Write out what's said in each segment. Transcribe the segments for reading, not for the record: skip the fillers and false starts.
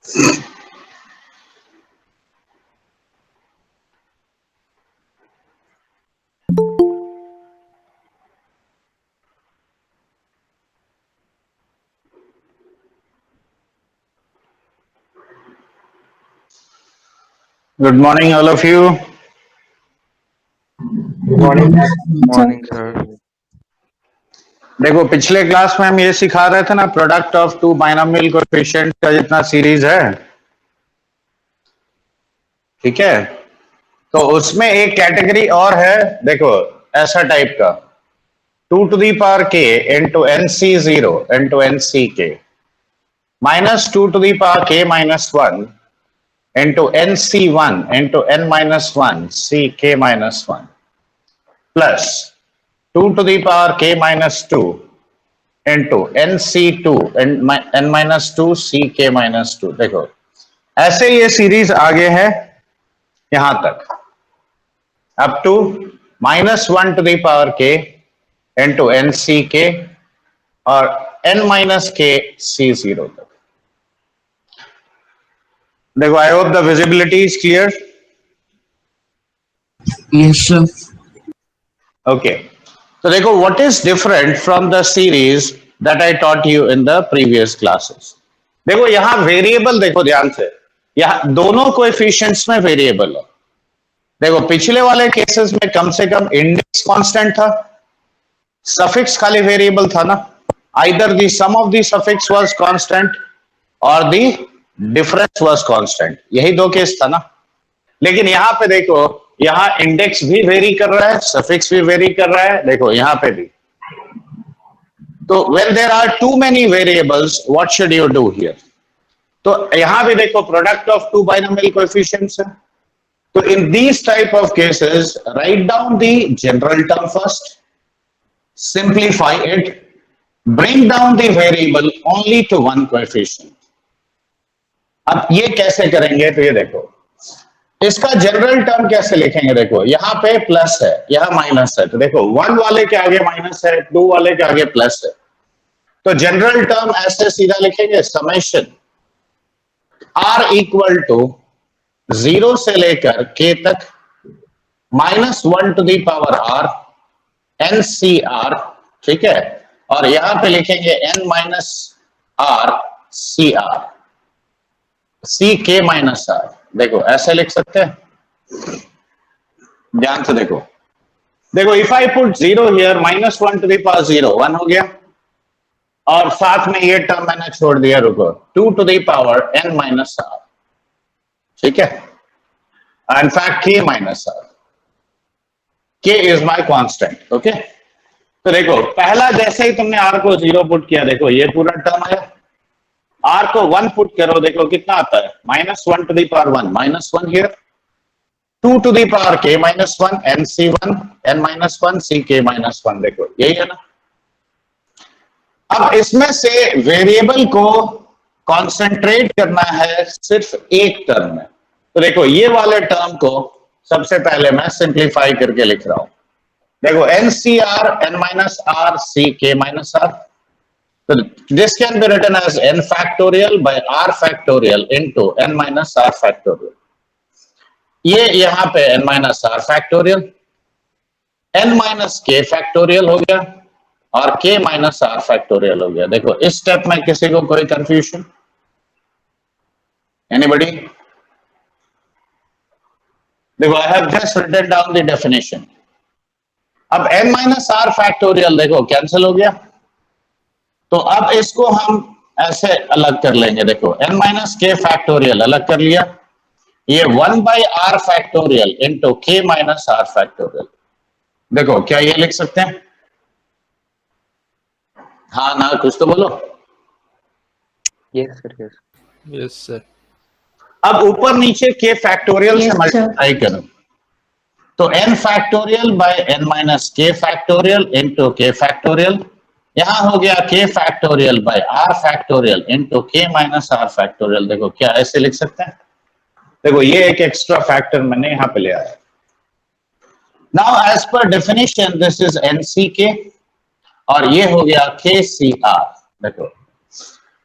Good morning, all of you. Morning sir. Morning sir. देखो पिछले class में हम ये सिखा रहे थे ना, product of two binomial coefficient का जितना सीरीज है, ठीक है। तो उसमें एक कैटेगरी और है, देखो ऐसा टाइप का, 2 to the power k into nc0 into nck minus 2 to the power k minus 1 into nc1 into n minus 1 ck minus 1 plus 2 to the power k minus 2 into nc2 n minus 2 ck minus 2। देखो ऐसे ये series आगे है यहां तक, up to -1 to the power k into nck और n minus k c0 तक। देखो I hope the visibility is clear. Yes sir. Okay, तो देखो what is different from the series that I taught you in the previous classes. देखो यहां variable, देखो ध्यान से, यहां दोनों कोएफिशिएंट्स में वेरिएबल है। देखो पिछले वाले केसेस में कम से कम इंडेक्स कांस्टेंट था, सफिक्स खाली वेरिएबल था ना, either the sum of the suffix was constant और द डिफरेंस वाज कांस्टेंट, यही दो केस था ना। लेकिन यहां पे देखो, यहां इंडेक्स भी वेरी कर रहा है, सफिक्स भी वेरी कर रहा है, देखो यहां पे भी। तो when there are too many variables, what should you do here? तो यहां भी देखो product of two binomial coefficients है। तो in these type of cases, write down the general term first, simplify it, bring down the variable only to one coefficient. अब ये कैसे करेंगे, तो ये देखो इसका जनरल टर्म कैसे लिखेंगे। देखो यहाँ पे प्लस है, यहाँ माइनस है, तो देखो 1 वाले के आगे माइनस है, 2 वाले के आगे प्लस है। तो जनरल टर्म ऐसे सीधा लिखेंगे, समेशन r इक्वल टू 0 से लेकर k तक -1 to the power r ncr, ठीक है। और यहां पे लिखेंगे n minus r cr ck minus r। देखो ऐसे लिख सकते हैं, ध्यान से देखो। देखो if I put 0 here, -1 to the power 0 1 हो गया, और साथ में ये टर्म मैंने छोड़ दिया, रुको, 2 to the power n minus r, ठीक है। In fact k minus r, k is my constant, okay. तो देखो पहला जैसे ही तुमने r को 0 पुट किया, देखो ये पूरा टर्म आया। r को 1 पुट करो, देखो कितना आता है, -1 to the power 1 -1 here, 2 to the power k minus 1 nc1 n minus 1 ck minus 1, देखो यही है ना। अब इसमें से वेरिएबल को कॉन्सेंट्रेट करना है सिर्फ एक टर्म में। तो देखो ये वाले टर्म को सबसे पहले मैं सिंप्लीफाई करके लिख रहा हूं। देखो ncr n minus r ck minus r, so this can be written as n factorial by r factorial into n minus r factorial। ये यहां पे n minus r factorial, n minus k factorial हो गया और k minus r factorial हो गया। देखो इस स्टेप में किसी को कोई कंफ्यूजन, एनीबॉडी? देखो I have just written down the definition. अब n माइनस आर फैक्टोरियल देखो कैंसिल हो गया, तो अब इसको हम ऐसे अलग कर लेंगे। देखो n माइनस के फैक्टोरियल अलग कर लिया, ये 1 बाई आर फैक्टोरियल इंटू के माइनस आर फैक्टोरियल। देखो क्या ये लिख सकते हैं? हाँ ना, कुछ तो बोलो। Yes sir. Yes yes sir. अब ऊपर नीचे के फैक्टोरियल से मल्टीप्लाई करो, तो n factorial bye n minus k factorial into के फैक्टोरियल, यहां हो गया k factorial by r factorial into के माइनस आर फैक्टोरियल। देखो क्या ऐसे लिख सकते हैं? देखो ये एक एक्स्ट्रा फैक्टर मैंने यहां पे ले आया। Now as per definition this is nck और ये हो गया kcr। देखो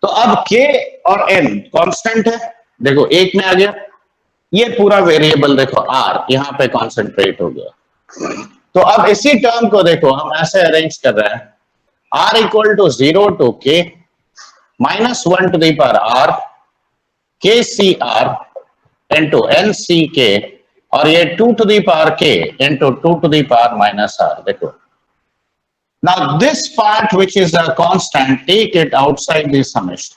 तो अब k और n कांस्टेंट है, देखो एक में आ गया, ये पूरा वेरिएबल देखो r यहां पे कॉन्सेंट्रेट हो गया। तो अब इसी टर्म को देखो हम ऐसे अरेंज कर रहे हैं, r equal to 0 to k minus 1 to the power r k c r into n c k, और ये 2 to the power k into 2 to the power minus r। देखो now this part which is a constant, take it outside this summation.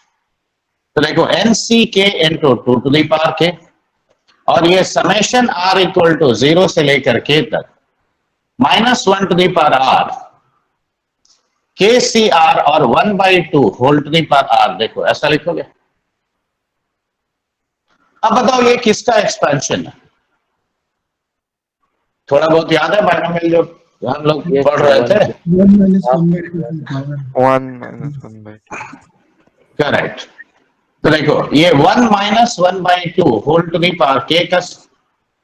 तो देखो n c k into 2 to the power k, और ये summation r equal to 0 से लेकर k तक minus 1 to the power r k c r और 1/2 whole to the power r। देखो ऐसा लिखोगे। अब बताओ ये किसका एक्सपेंशन है? थोड़ा बहुत याद है बाइनोमियल जो हम लोग Yes, पढ़ रहे थे? 1 minus 1 by 2 to the power. 1 minus 1/2. Correct. तो देखो ये 1 minus 1/2 whole to the power k का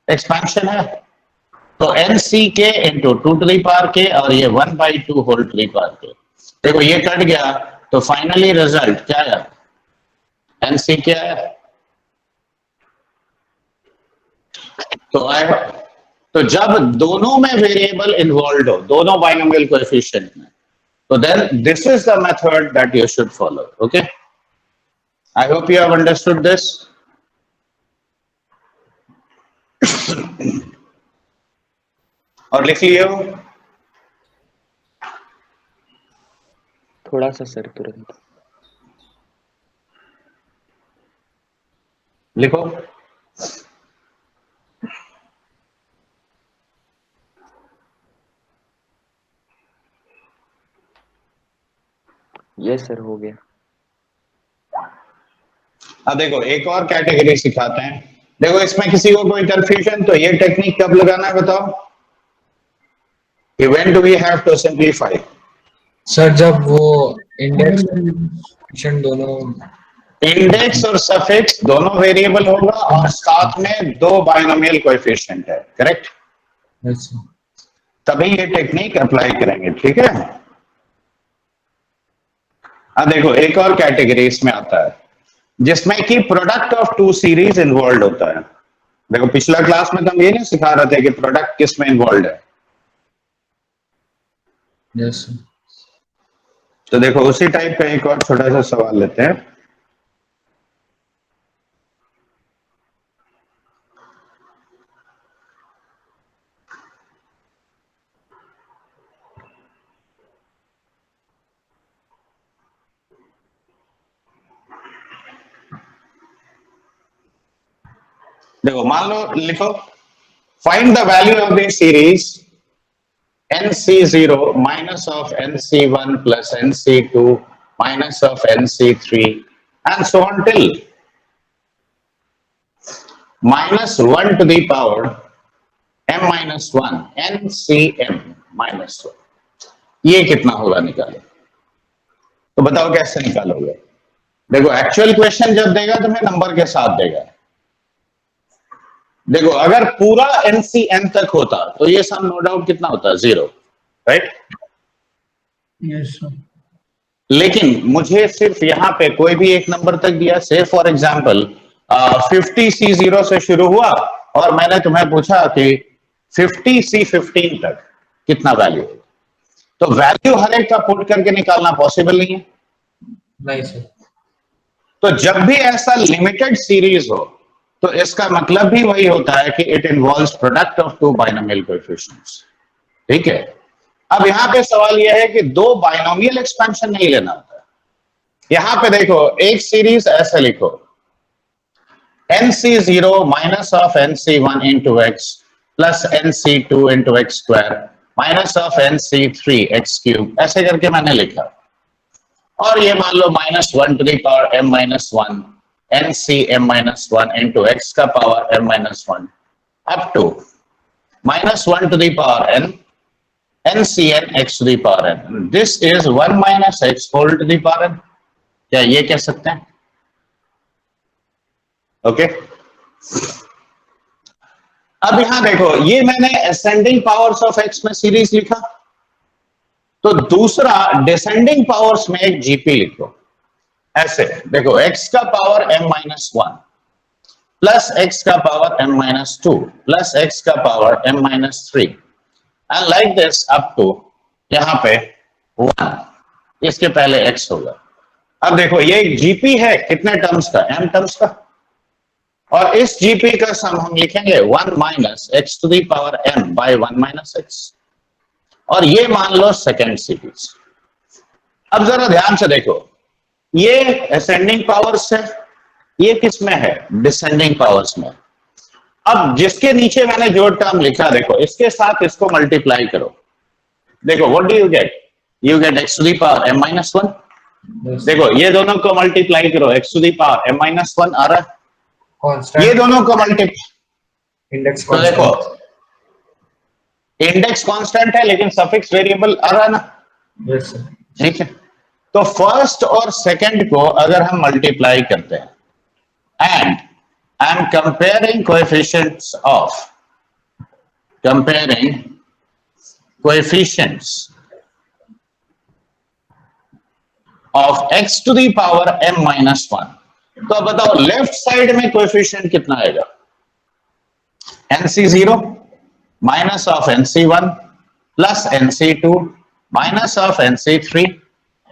एक्सपेंशन है, तो n c k into 2 to the power k, और ये 1/2 whole to the power k। देखो ये कट गया, तो फाइनली रिजल्ट क्या है? n c क्या है? तो आएगा, तो जब दोनों में वेरिएबल इन्वॉल्व हो, दोनों बाइनोमियल कोएफिशिएंट में, तो then this is the method that you should follow. Okay, I hope you have understood this. और लिख लिए हो? थोड़ा सा सर तुरंत। लिखो। यस सर हो गया। अब देखो एक और कैटेगरी सिखाते हैं। देखो इसमें किसी को कोई कंफ्यूजन, तो ये टेक्निक कब लगाना है बताओ? When do we have to simplify? Sir जब वो इंडेक्स फंक्शन दोनों इंडेक्स और सफिक्स दोनों वेरिएबल होगा, और साथ में दो बाइनोमियल कोएफिशिएंट है, करेक्ट? ऐसे तभी ये टेक्निक अप्लाई करेंगे, ठीक है? अब देखो एक और कैटेगरी इसमें आता है, जिसमें कि product of two series involve होता है। देखो पिछला क्लास में तो हम ये नहीं सिखा रहे थे कि प्रोडक्ट किस में इन्वॉल्व है। यस तो देखो उसी टाइप का एक और छोटा सा सवाल लेते हैं। देखो मान लो, लिखो find the value of the series nc0 minus of nc1 plus nc2 minus of nc3 and so on till minus 1 to the power m minus 1 ncm minus 1। ये कितना होगा निकालो। तो बताओ कैसे निकालोगे? देखो एक्चुअल क्वेश्चन जब देगा तो मैं नंबर के साथ देगा। देखो अगर पूरा NCM तक होता तो ये सम नो डाउट कितना होता? 0, राइट? यस लेकिन मुझे सिर्फ यहाँ पे कोई भी एक नंबर तक दिया, से फॉर एग्जांपल 50C0 से शुरू हुआ, और मैंने तुम्हें पूछा कि 50C15 तक कितना वैल्यू है, तो वैल्यू हर एक का पुट करके निकालना पॉसिबल नहीं है। नहीं सर। तो जब भी ऐसा लिमिटेड सीरीज हो, तो इसका मतलब भी वही होता है कि it involves product of two binomial coefficients, ठीक है? अब यहां पे सवाल यह है कि दो बाइनोमियल एक्सपेंशन नहीं लेना होता। यहां पे देखो एक सीरीज ऐसे लिखो, nc0 minus of nc1 into x plus nc2 into x square minus of nc3 x cube, ऐसे करके मैंने लिखा। और ये मान लो minus 1 to the power m minus 1 ncm minus 1 into x का power m minus 1 up to minus 1 to the power n ncn x to the power n। This is 1 minus x whole to the power n। क्या ये कह सकते हैं? Okay अब यहां देखो, ये मैंने असेंडिंग पावर्स ऑफ x में सीरीज लिखा, तो दूसरा डिसेंडिंग पावर्स में एक जीपी लिखो। ऐसे देखो, x का power m minus one plus x का power m minus two plus x का power m minus three and like this up to यहाँ पे वन, इसके पहले x होगा। अब देखो ये एक जीपी है, कितने टर्म्स का, m टर्म्स का, और इस जीपी का सम हम लिखेंगे one minus x to the power m by one minus x, और ये मान लो सेकेंड सीरीज। अब जरा ध्यान से देखो, ये असेंडिंग पावर्स है, ये किस में है, डिसेंडिंग पावर्स में। अब जिसके नीचे मैंने जो टर्म लिखा, देखो इसके साथ इसको मल्टीप्लाई करो, देखो what do you get x to the power m minus one. देखो ये दोनों को मल्टीप्लाई करो, x to the power m minus one आ रहा है, कांस्टेंट ये दोनों को मल्टीप्लाई, इंडेक्स तो देखो इंडेक्स कांस्टेंट है लेकिन सफिक्स वेरिएबल आ रहा है ना, यस सर। ठीक है। तो फर्स्ट और सेकंड को अगर हम मल्टीप्लाई करते हैं and I am comparing coefficients of x to the power m minus one, तो अब बताओ लेफ्ट साइड में कोएफिशिएंट कितना आएगा, nc0 minus of nc1 plus nc2 minus of nc3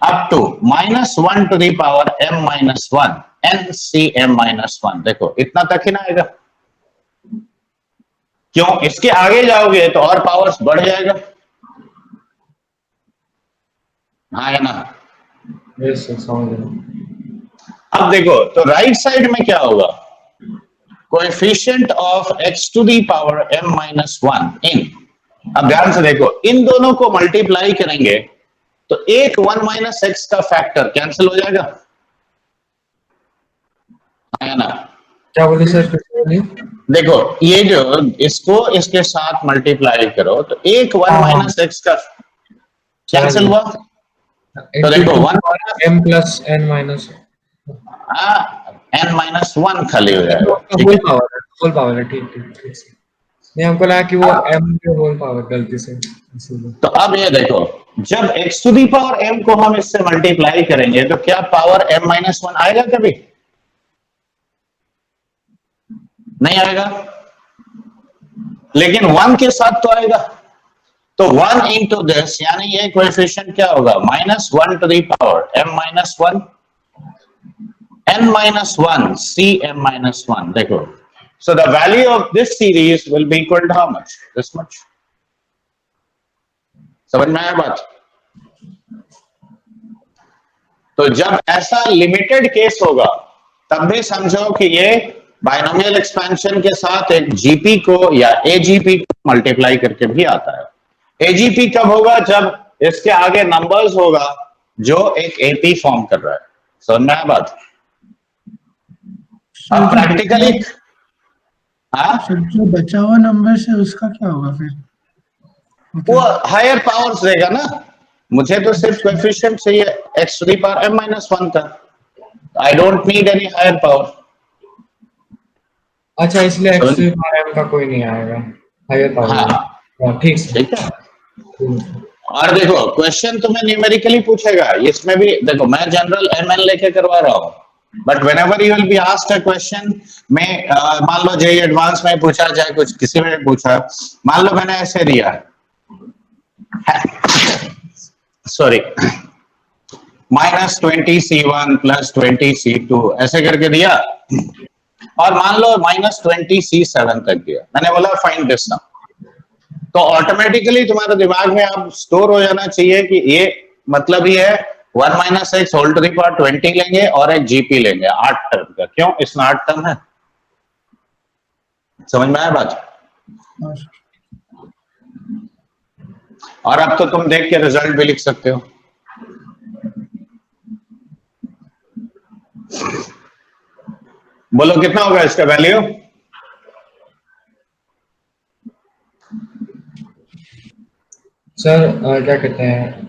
up to minus one to the power m minus one ncm minus one. देखो इतना तक ही ना आएगा, क्यों, इसके आगे जाओगे तो और पावर्स बढ़ जाएगा, हाँ है ना। यस सर, समझ गया। अब देखो तो राइट साइड में क्या होगा, coefficient of x to the power m minus one in, अब ध्यान से देखो इन दोनों को मल्टीप्लाई करेंगे तो एक वन माइनस एक्स का फैक्टर कैंसिल हो जाएगा, है ना। क्या बोले सर? देखो ये जो इसको इसके साथ मल्टीप्लाई करो तो एक वन माइनस एक्स का कैंसिल हुआ, तो देखो one m plus n minus n minus one खाली हो जाएगा, होल पावर है, ठीक ठीक ठीक सर। नहीं, हमको लगा कि वो m के होल पावर गलती से, इसीलिए। तो अब ये देखो जब x to the power m को हम इससे मल्टीप्लाई करेंगे तो क्या पावर m माइनस वन आएगा, कभी नहीं आएगा, लेकिन वन के साथ तो आएगा। तो वन इंटू दिस, यानी ये कोएफिशिएंट क्या होगा, minus one to the power m minus one n minus one c m minus one. देखो so the value of this series will be equal to how much, this much। समझ में आया बात। तो जब ऐसा लिमिटेड केस होगा तब भी समझो कि ये बायनोमियल एक्सपेंशन के साथ एक जीपी को या एजीपी को मल्टीप्लाई करके भी आता है। एजीपी कब होगा, जब इसके आगे नंबर्स होगा जो एक एपी फॉर्म कर रहा है। समझ में आया बात। अब प्रैक्टिकली जो बचा हुआ नंबर है उसका क्या होगा फिर, वो हायर पावर्स देगा ना, मुझे तो सिर्फ कोएफिशिएंट चाहिए x to the power m minus वन का, I don't need any higher power. अच्छा, इसलिए x to the power m का कोई नहीं आएगा हायर पावर। हाँ ठीक है, ठीक है। और देखो क्वेश्चन तुम्हें न्यूमेरिकली पूछेगा, इसमें भी देखो मैं जनरल mn लेके करवा रहा हूँ, but whenever you will be asked a question में, मान लो जेई एडवांस में पूछा जाए, कुछ किसी में पूछा, मान लो मैंने ऐसे दिया sorry minus 20c1 plus 20c2 ऐसे करके दिया, और मान लो माइनस 20c7 तक दिया, मैंने बोला फाइंड दिस सम, तो ऑटोमेटिकली तुम्हारे दिमाग में अब स्टोर हो जाना चाहिए कि ये मतलब ही है 1 minus x whole to the power 20 लेंगे और एक जीपी लेंगे 8 टर्म का। क्यों, इसमें 8 टर्म है। समझ में आया बात। और अब तो तुम देख के रिजल्ट भी लिख सकते हो। बोलो कितना होगा इसका वैल्यू। सर क्या कहते हैं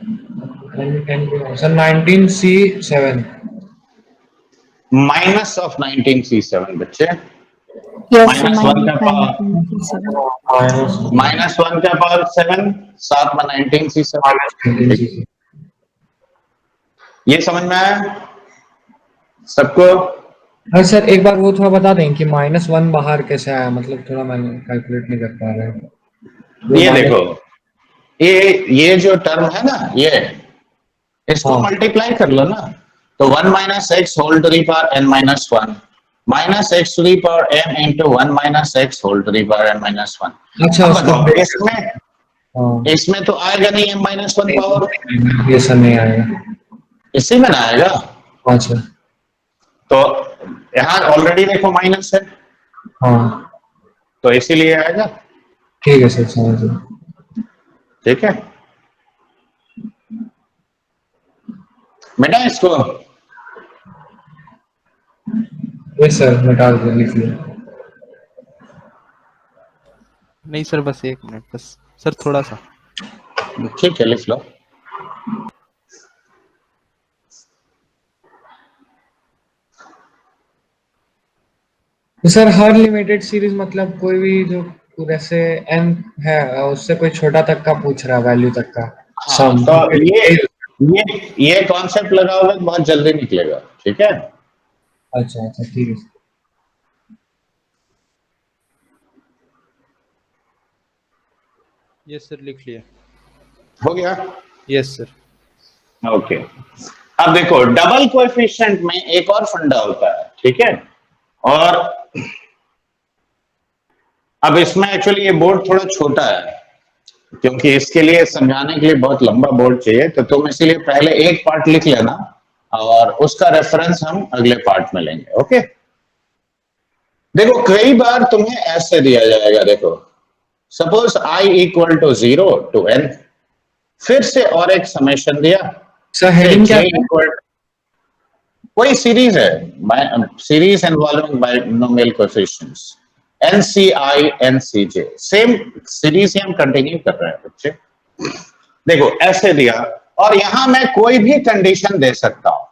sir 19c7 minus of 19c7 बच्चे, Yes, माइनस वन का पावर माइनस माइनस वन का पावर 7 साथ में 19c7। ये समझ में आया। सबको? हाँ सर, एक बार वो थोड़ा बता दें कि -1 बाहर कैसे आया, मतलब थोड़ा मैंने कैलकुलेट नहीं कर पा रहा है वो ये माइनस। देखो, ये जो टर्म है ना, ये इसको हाँ मल्टीप्लाई कर लो ना। तो 1 minus x whole to the power n minus one minus x to the power n into 1 minus x whole to the power n minus one. अच्छा, अब उसको बताओ, ब्रेक कर। इसमें हाँ, इसमें तो आएगा नहीं एम माइनस वन पावर, ये सर नहीं आएगा। इसी में ना आएगा। हाँ सर। तो यहाँ ऑलरेडी देखो माइनस है, हाँ तो इसीलिए आएगा। ठीक है सर, समझ गया। ठीक है, बेटा इसको ये सर मिटा दो, लिख लिया। नहीं सर, बस 1 मिनट बस सर, थोड़ा सा। ठीक है लिख लो। तो सर हर लिमिटेड सीरीज मतलब कोई भी जो जैसे n है, उससे कोई छोटा तक का पूछ रहा है, वैल्यू तक का हाँ, सम। तो ये कॉन्सेप्ट लगाओगे तो बहुत जल्दी निकलेगा। ठीक है, अच्छा अच्छा, ठीक है। यस सर, लिख लिया। हो गया। Yes sir. ओके, अब देखो डबल कोएफिशिएंट में एक और फंडा होता है। ठीक है, और अब इसमें एक्चुअली ये बोर्ड थोड़ा छोटा है, क्योंकि इसके लिए समझाने के लिए बहुत लंबा बोर्ड चाहिए, तो तुम इसीलिए पहले एक पार्ट लिख लेना और उसका रेफरेंस हम अगले पार्ट में लेंगे। ओके, देखो कई बार तुम्हें ऐसे दिया जाएगा, देखो suppose i equal to 0 to n, फिर से और एक समेशन दिया, सर हेडिंग क्या j है? इक्वल, कोई सीरीज है, series involving binomial coefficients, NCI NCJ, same series ही हम कंटिन्यू कर रहे हैं बच्चे। देखो ऐसे दिया, और यहां मैं कोई भी कंडीशन दे सकता हूं,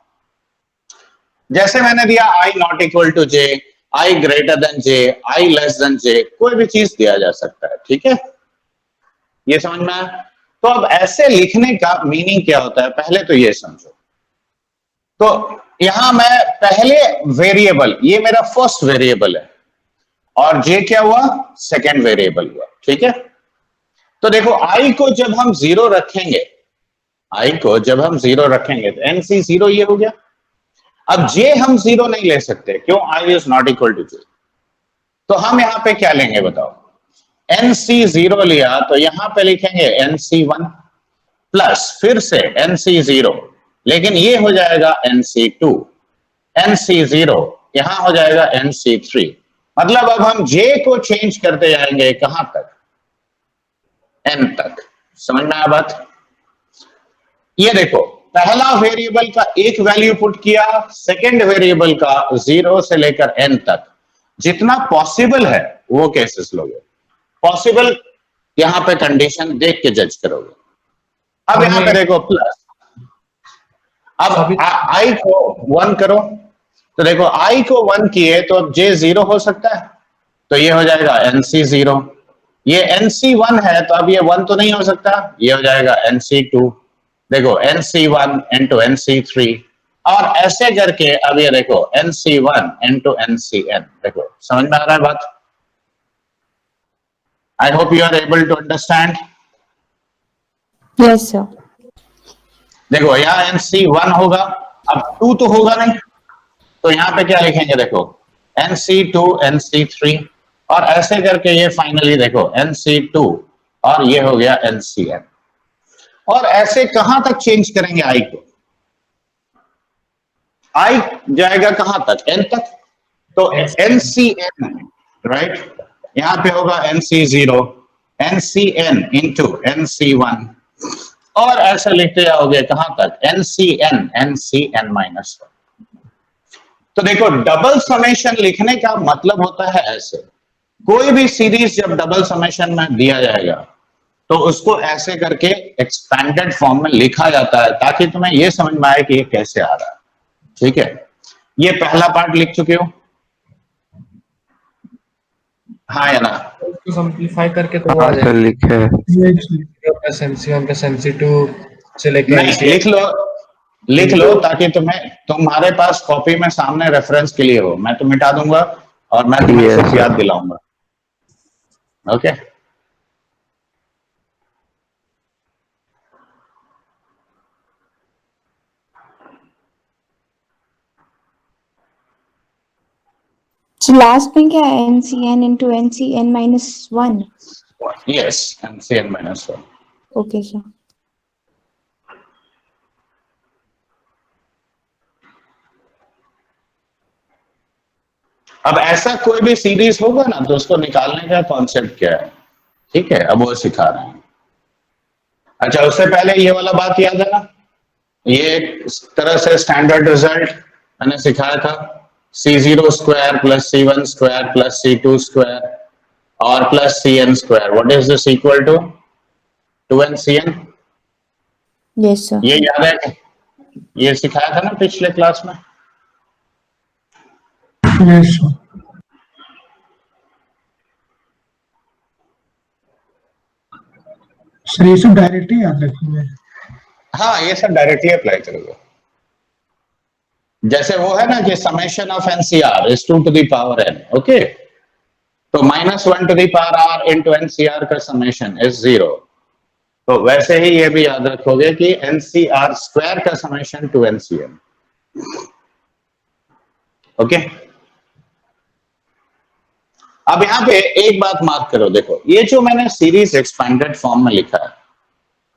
जैसे मैंने दिया i not equal to j, i greater than j, i less than j, कोई भी चीज दिया जा सकता है। ठीक है, ये समझ में आया? तो अब ऐसे लिखने का मीनिंग क्या होता है, पहले तो ये समझो। तो यहां मैं पहले वेरिएबल, ये मेरा फर्स्ट वेरिएबल है, और j क्या हुआ, सेकेंड वेरिएबल हुआ। ठीक है, तो देखो i को जब हम 0 रखेंगे, i को जब हम 0 रखेंगे तो nc 0 ये हो गया। अब j हम 0 नहीं ले सकते, क्यों, i is not equal to j। तो हम यहां पे क्या लेंगे बताओ, nc 0 लिया तो यहां पे लिखेंगे nc1 प्लस फिर से nc0, लेकिन ये हो जाएगा nc2, nc0 यहां हो जाएगा nc3। मतलब अब हम j को चेंज करते जाएंगे कहां तक, n तक। समझ में आया बात? ये देखो पहला वेरिएबल का एक वैल्यू पुट किया, सेकेंड वेरिएबल का 0 से लेकर n तक, जितना पॉसिबल है वो केसेस लोगे। पॉसिबल यहां पे कंडीशन देख के जज करोगे। अब यहां पे देखो प्लस, अब i को 1 करो, तो देखो i को 1 किए तो अब j 0 हो सकता है, तो ये हो जाएगा nc0। ये nc1 है तो अब ये 1 तो नहीं हो सकता, ये हो जाएगा nc2। देखो nc1 इंटू nc3, और ऐसे करके अब ये देखो nc1 इंटू ncn। देखो समझ में आ रहा है बात? I hope you are able to understand. Yes sir. देखो यहाँ nc1 होगा, अब 2 तो होगा नहीं, तो यहाँ पे क्या लिखेंगे, देखो nc2 nc3, और ऐसे करके ये फाइनली देखो nc2, और ये हो गया ncn। और ऐसे कहां तक चेंज करेंगे i को, i जाएगा कहां तक, n तक, तो ncn, राइट, यहां पे होगा nc0 ncn इंटू nc1, और ऐसे लिखते जाओगे कहां तक, ncn ncn माइनस 1। तो देखो डबल समेशन लिखने का मतलब होता है ऐसे, कोई भी सीरीज जब डबल समेशन में दिया जाएगा तो उसको ऐसे करके एक्सपेंडेड फॉर्म में लिखा जाता है, ताकि तुम्हें यह समझ में आए कि ये कैसे आ रहा है। ठीक है, ये पहला पार्ट लिख चुके हो, हाँ या ना? उसको सिंपलीफाई करके तो वो आ हाँ सर, लिखे है। जाएगा, SMC1 प्लस MC2 से लेके नहीं लिख लो, लिख लो ताकि तुम्हारे पास कॉपी में सामने रेफरेंस के लिए हो। मैं तो मिटा दूंगा और मैं तुम्हें Yes, सिर्फ sir. याद दिलाऊंगा। ओके, So लास्ट में क्या है, NCN into NCN minus 1. Yes, NCN-1। Okay sir. अब ऐसा कोई भी सीरीज होगा ना तो उसको निकालने का कॉन्सेप्ट क्या है, ठीक है, अब वो सिखा रहे हैं। अच्छा, उससे पहले ये वाला बात याद है ना, ये एक तरह से स्टैंडर्ड रिजल्ट मैंने सिखाया था, C0 square plus C1 square plus C2 square और plus CN square, what is this equal to 2NCN। Yes sir. ये याद है क्या? ये सिखाया था ना पिछले क्लास में। Yes sir. सर ये सब डायरेक्टली याद रखेंगे। हाँ, ये सब डायरेक्टली अप्लाई करोगे। जैसे वो है ना कि summation of NCR is 2 to the power n, okay, तो -1 to the power r into NCR का समेशन इज 0। तो वैसे ही ये भी याद रखोगे कि NCR स्क्वायर का समेशन 2NCN, ओके। अब यहां पे एक बात मार्क करो, देखो ये जो मैंने सीरीज एक्सपेंडेड फॉर्म में लिखा है,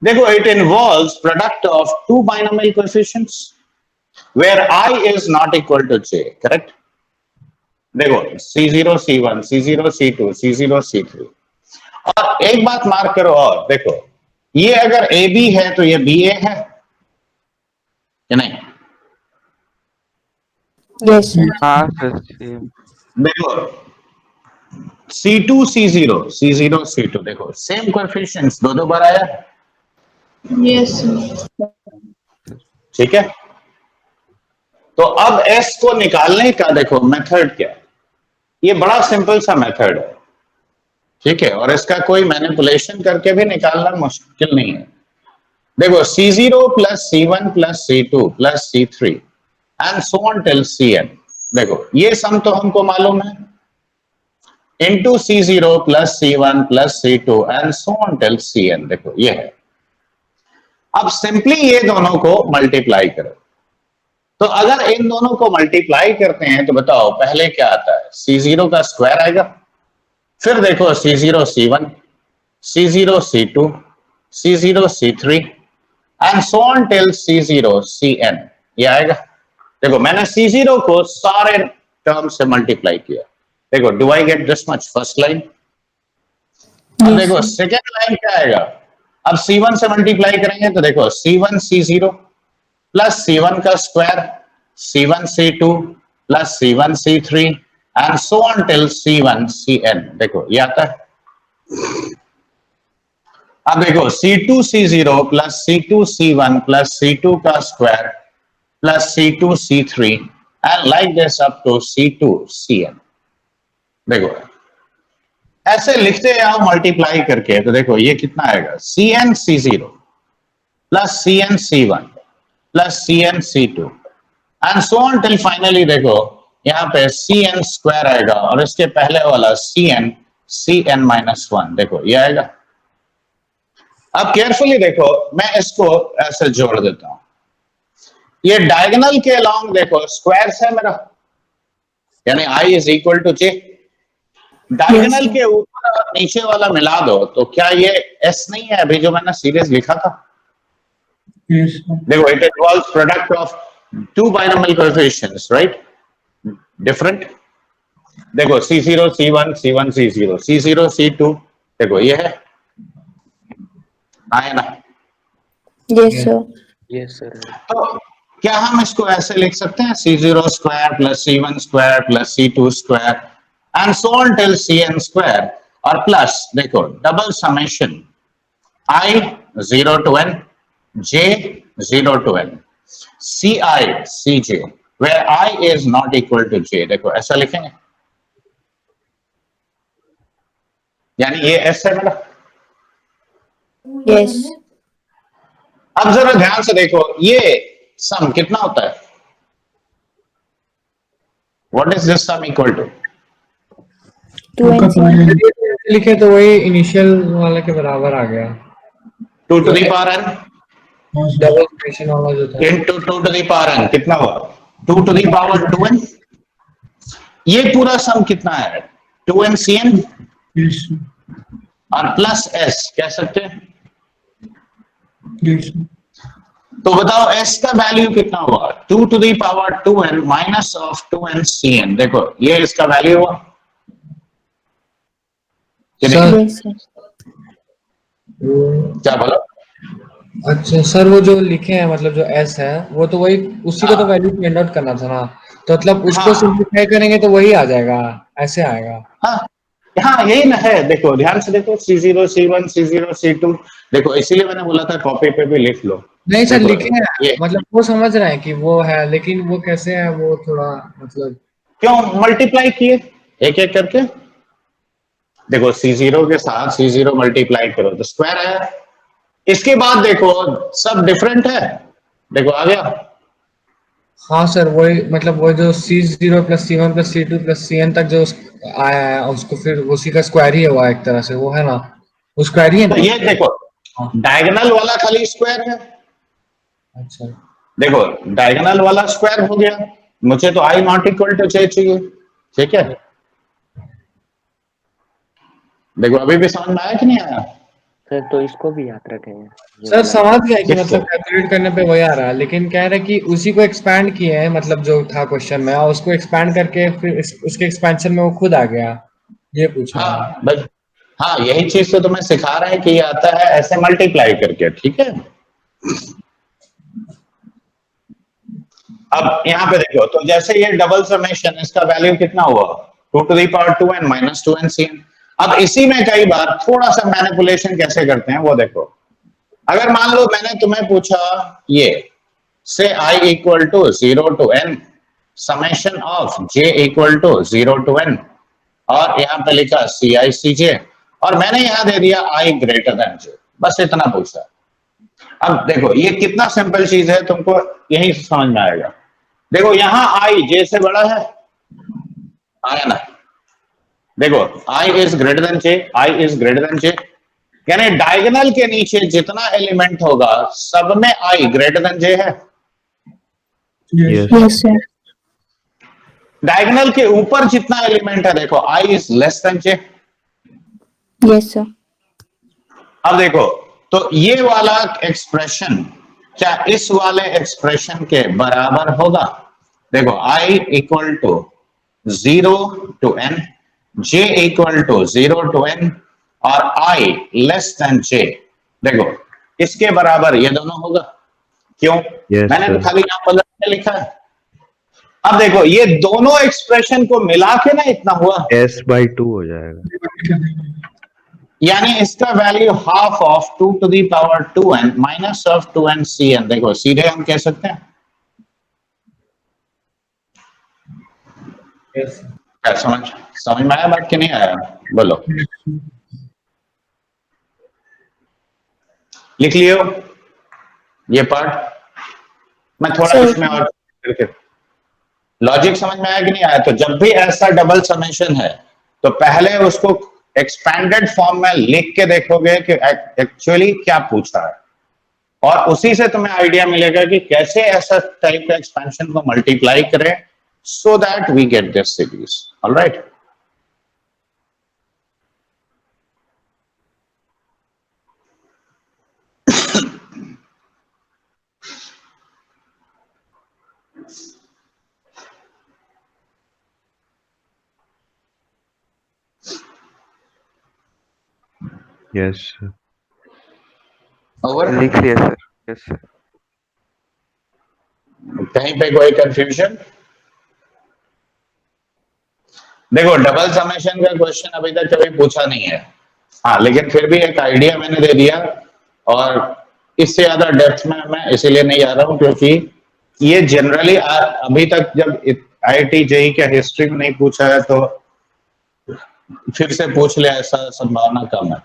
देखो it involves product of two binomial coefficients where I is not equal to j, correct? देखो C0 C1 C0 C2 C0 C3, और एक बात मार्क करो, और देखो ये अगर AB है तो ये BA है कि नहीं? Yes sir. हाँ सर, सेम। देखो C2 C0 C0 C2, देखो सेम कोएफिशिएंट्स दो बार आया, यस सर। ठीक है। तो अब S को निकालने का देखो मेथड क्या है, ये बड़ा सिंपल सा मेथड है, ठीक है, और इसका कोई मैनिपुलेशन करके भी निकालना मुश्किल नहीं है। देखो C0 plus C1 plus C2 plus C3 and so on till CN, देखो ये सम तो हमको मालूम है, into C0 plus C1 plus C2 and so on till CN, देखो ये है। अब सिंपली ये दोनों को मल्टीप्लाई करो, तो अगर इन दोनों को मल्टीप्लाई करते हैं तो बताओ पहले क्या आता है, C0 का स्क्वायर आएगा, फिर देखो C0 C1 C0 C2 C0 C3 and so on till C0 CN, ये आएगा। देखो मैंने C0 को सारे टर्म से मल्टीप्लाई किया, देखो do I get this much first line. अब देखो सेकेंड लाइन क्या आएगा, अब C1 से मल्टीप्लाई करेंगे तो देखो C1 C0 प्लस C1 का square C1 C2 plus C1 C3 and so on till C1 CN, देखो ये आता है। अब देखो C2 C0 plus C2 C1 plus C2 का square plus C2 C3 and like this up to C2 CN, देखो ऐसे लिखते आओ मल्टीप्लाई करके, तो देखो ये कितना आएगा, CN C0 plus CN C1 plus CN C2 and so on till finally देखो यहाँ पे CN स्क्वायर आएगा और इसके पहले वाला CN CN-1, देखो ये आएगा। अब केयरफुली देखो, मैं इसको ऐसे जोड़ देता हूं, ये डायगोनल के अलोंग देखो स्क्वायर्स है मेरा, यानी I is equal to J, diagonal के ऊपर और नीचे वाला मिला दो तो क्या ये S नहीं है अभी जो मैंने सीरीज लिखा था? Yes sir. देखो it involves product of two binomial coefficients, right, different. देखो C0 C1 C1 C0 C0 C2, देखो ये है, आया ना? Yes sir. Yes sir. तो क्या हम इसको ऐसे लिख सकते हैं, C0 square plus C1 square plus C2 square and so on till CN square, और प्लस देखो double summation I 0 to N J 0 to N CI CJ where I is not equal to J, देखो ऐसा लिखेंगे, यानी ये S है मेरा। Yes. अब जरा ध्यान से देखो, ये सम कितना होता है? What is this sum equal to? 2NCN. यदि लिखे तो वही इनिशियल वाले के बराबर आ गया, 2 टू द पावर n हाँ सर। डबल इक्वेशन वाला जो था। Into 2 to the power n कितना हुआ? 2 टू द पावर 2n। ये पूरा सम कितना है? 2NCn yes sir. और प्लस s कह सकते हैं। Yes sir. तो बताओ s का वैल्यू कितना हुआ? 2 to the power 2n minus of 2NCn। देखो ये इसका वैल्यू हुआ कि नहीं? Sir Yes, sir. वो क्या बोलो? अच्छा सर, वो जो लिखे हैं मतलब जो एस है वो तो वही, उसी को तो वैल्यू फाइंड आउट करना था ना, तो मतलब उसको हाँ सिंप्लीफाई करेंगे तो वही आ जाएगा, ऐसे आएगा। हाँ हाँ, यही ना है। देखो ध्यान से देखो, C0 C1 C0 C2। देखो इसीलिए मैंने बोला था कॉपी पे भी लिख लो। नहीं सर, देखो लिखे हैं, ये मतलब वो समझ रहे हैं कि वो है, लेकिन वो कैसे है वो थोड़ा मतलब। क्यों मल्टीप्लाई किए एक एक करके? देखो C0 के साथ C0 मल्टीप्लाई करो तो स्क्वायर है। इसके बाद देखो सब डिफरेंट है। देखो आ गया। हाँ सर, वही मतलब वो जो C0 plus C1 plus C2 plus CN तक जो आया है उसको फिर उसी का स्क्वायर ही हुआ एक तरह से, वो है ना, वो स्क्वायर ही है तो ना। ये देखो हाँ। डायगोनल वाला खाली स्क्वायर है। अच्छा देखो डायगोनल वाला स्क्वायर हो गया। मुझे तो आई नॉट इक्वल टू चाहिए। ठीक है। देखो अभी भी समझ में आया कि नहीं आया? सर तो इसको भी याद रखेंगे, ये सर, वाला। समझ गया कि किसको? मतलब कैलकुलेट करने पे वही आ रहा है, लेकिन कह रहे कि उसी को एक्सपैंड किए हैं, मतलब जो था क्वेश्चन में, और उसको एक्सपैंड करके फिर उसके एक्सपेंशन में वो खुद आ गया, ये पूछ रहा है। हाँ बस, हाँ यही चीज तो तुम्हें सिखा रहे हैं कि ये आता है ऐसे मल्टीप्लाई करके। ठीक है। अब यहाँ पे देखो तो जैसे ये डबल समेशन, इसका वैल्यू कितना हुआ? 2 to the power 2n minus 2NCn। अब इसी में कई बार थोड़ा सा मैनिपुलेशन कैसे करते हैं वो देखो। अगर मान लो मैंने तुम्हें पूछा ये से I equal to 0 to n summation of j equal to 0 to n, और यहाँ पे लिखा CI CJ, और मैंने यहां दे दिया I ग्रेटर देन j, बस इतना पूछा। अब देखो ये कितना सिंपल चीज है, तुमको यही समझ में आएगा। देखो यहां I j से बड़ा है, आया ना? देखो I is greater than j, I is greater than j, यानी डायगोनल के नीचे जितना एलिमेंट होगा सब में I ग्रेटर देन j है। यस। Yes, sir. डायगोनल के ऊपर जितना एलिमेंट है देखो I is less than j। Yes, sir. अब देखो तो ये वाला एक्सप्रेशन क्या इस वाले एक्सप्रेशन के बराबर होगा? देखो I equal to 0 to n, j equal to 0 to n, और I लेस देन j। देखो इसके बराबर ये दोनों होगा। क्यों? Yes, मैंने तो sir. खाली यहां बदल के लिखा है। अब देखो ये दोनों एक्सप्रेशन को मिला के ना इतना हुआ, S/2 हो जाएगा। यानी इसका value half of 2 to the power 2n minus of 2NCn। देखो सीधे हम कह सकते हैं। यस क्या समझ समझ में आया बात कि नहीं आया? बोलो। लिख लियो ये पार्ट। मैं थोड़ा Sir. इसमें और करके लॉजिक समझ में आया कि नहीं आया? तो जब भी ऐसा डबल समेशन है तो पहले उसको एक्सपैंडेड फॉर्म में लिख के देखोगे कि एक्चुअली क्या पूछा है, और उसी से तुम्हें आइडिया मिलेगा कि कैसे ऐसा टाइप का एक्सपेंशन को मल्टीप्लाई करें so that we get this series. Alright. Yes, sir. Over. लिख लिया सर। Yes sir. कहीं पे कोई कंफ्यूजन? देखो डबल समेशन का क्वेश्चन अभी तक कभी पूछा नहीं है, हाँ, लेकिन फिर भी एक आइडिया मैंने दे दिया, और इससे ज्यादा डेप्थ में मैं इसीलिए नहीं जा रहा हूं क्योंकि ये जनरली अभी तक जब IIT JEE का हिस्ट्री में नहीं पूछा है तो फिर से पूछ ले ऐसा संभावना कम है।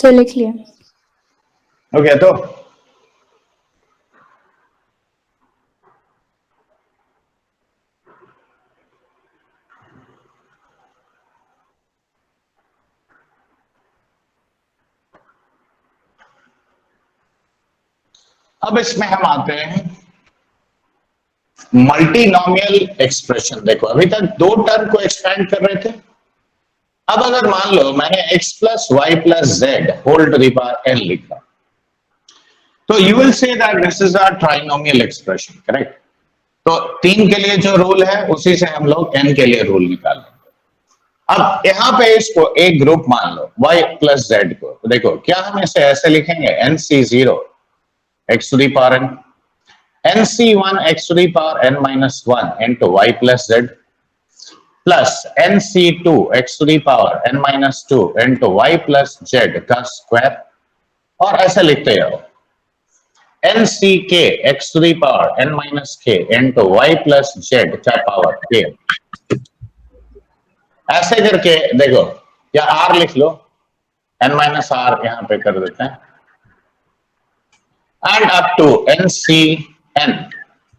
सर लिख लिया। ओके, तो अब इसमें हम आते हैं मल्टीनोमियल एक्सप्रेशन। देखो अभी तक दो टर्म को एक्सपेंड कर रहे थे। अब अगर मान लो मैंने x plus y plus z whole to the power n लिखा, तो you will say that this is a trinomial expression, correct. तो 3 के लिए जो रूल है उसी से हम लोग n के लिए रूल निकालेंगे। अब यहां पे इसको एक ग्रुप मान लो y प्लस जेड को, तो देखो क्या हम इसे ऐसे लिखेंगे nc0 x to the power n, nc1 x to the power n minus 1 into y plus z plus nc2 x to the power n minus 2 into y plus z का square, और ऐसे लिखते जाओ nck x to the power n minus k into y plus z का power k। ऐसे करके देखो, या r लिख लो, n minus r यहां पे कर देते हैं, and up to ncn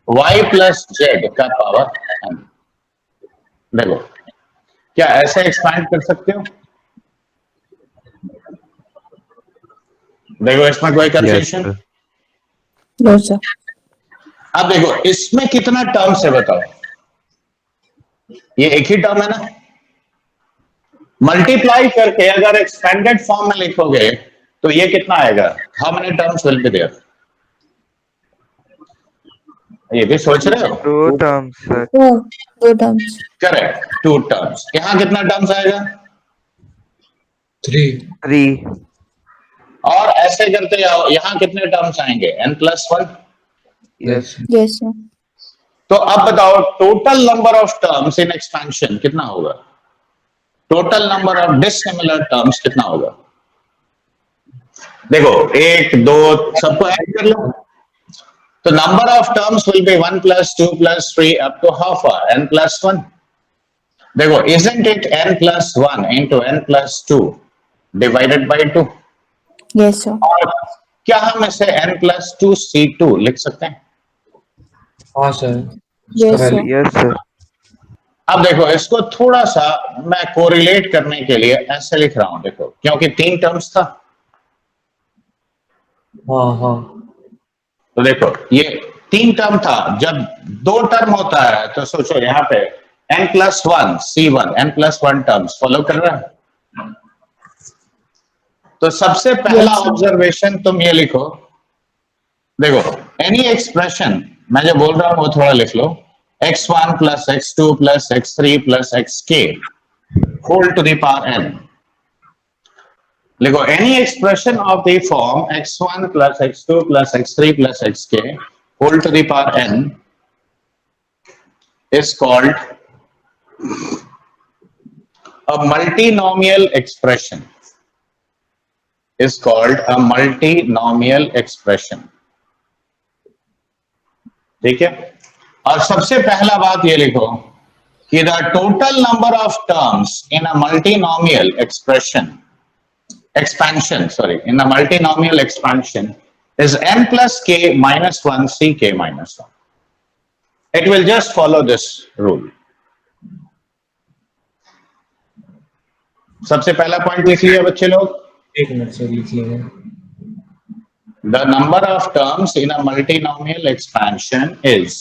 y plus z का पावर n। देखो क्या ऐसे एक्सपैंड कर सकते हो? देखो इसमें कोई Yes, confusion? sir. No sir. अब देखो इसमें कितना टर्म्स है बताओ, ये एक ही टर्म है ना। मल्टीप्लाई करके अगर एक्सपेंडेड फॉर्म में लिखोगे तो ये कितना आएगा? How many terms will be there? ये भी सोच रहे हो? 2 terms, sir. दो टर्म्स। Correct, 2 terms. यहां कितना टर्म्स आएगा? 3। 3. और ऐसे करते जाओ, यहां कितने टर्म्स आएंगे? n+1। Yes. Yes sir. तो अब बताओ total number of terms in expansion कितना होगा? Total number of dissimilar terms कितना होगा? देखो 1 2 सबको ऐड कर लो, तो number of terms will be 1 + 2 + 3 up to half n+1। देखो isn't it n+1 into n+2 divided by 2? Yes sir. और क्या हम इसे n+2c2 लिख सकते हैं? हाँ sir. Yes sir. Yes, sir. अब देखो इसको थोड़ा सा मैं कोरिलेट करने के लिए ऐसे लिख रहा हूं, देखो क्योंकि 3 टर्म्स था, हाँ हाँ। तो देखो ये 3 टर्म था। जब 2 टर्म होता है तो सोचो यहाँ पे n+1 c1 n+1 terms follow कर रहा है। तो सबसे पहला Yes, sir. ऑब्जर्वेशन तुम ये लिखो, देखो एनी एक्सप्रेशन मैं जो बोल रहा हूं वो थोड़ा लिख लो, x1 + x2 + x3 + xk whole to the power n। लिखो any expression of the form x1 + x2 + x3 + xk whole to the power n is called a multinomial expression, is called a multinomial expression। ठीक है, और सबसे पहला बात ये लिखो कि the total number of terms in a multinomial expression expansion, sorry, in a multinomial expansion is n plus k minus 1 ck minus 1. It will just follow this rule. सबसे पहला पॉइंट लिख लिया बच्चे लोग? 1 मिनट सर लिख लेंगे। The number of terms in a multinomial expansion is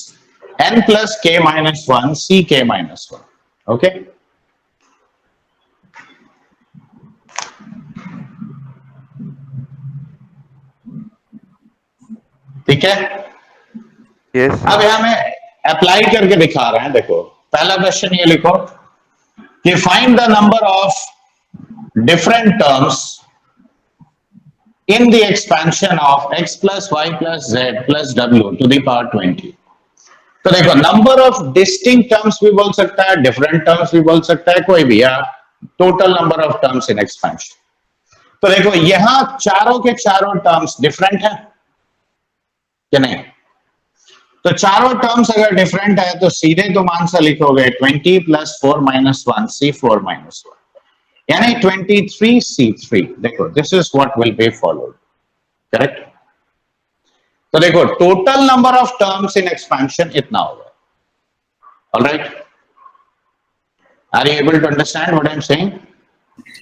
n plus k minus 1 ck minus 1. Okay? ठीक है। Yes, अब sir. यहां में अप्लाई करके दिखा रहे हैं। देखो पहला क्वेश्चन ये लिखो कि find the number of different terms in the expansion of x plus y plus z plus w to the power 20। तो देखो नंबर ऑफ डिस्टिंक्ट टर्म्स भी बोल सकता है, डिफरेंट टर्म्स भी बोल सकता है, कोई भी, या total number of terms in expansion. तो देखो यहां चारों के चारों टर्म्स डिफरेंट है कि नहीं? तो चारों टर्म्स अगर डिफरेंट है तो सीधे तुम आंसर लिखोगे 20 + 4 - 1 c4 - 1। यानी 23C3। देखो this is what will be followed, correct. तो देखो total number of terms in expansion इतना होगा। Alright, are you able to understand what I am saying?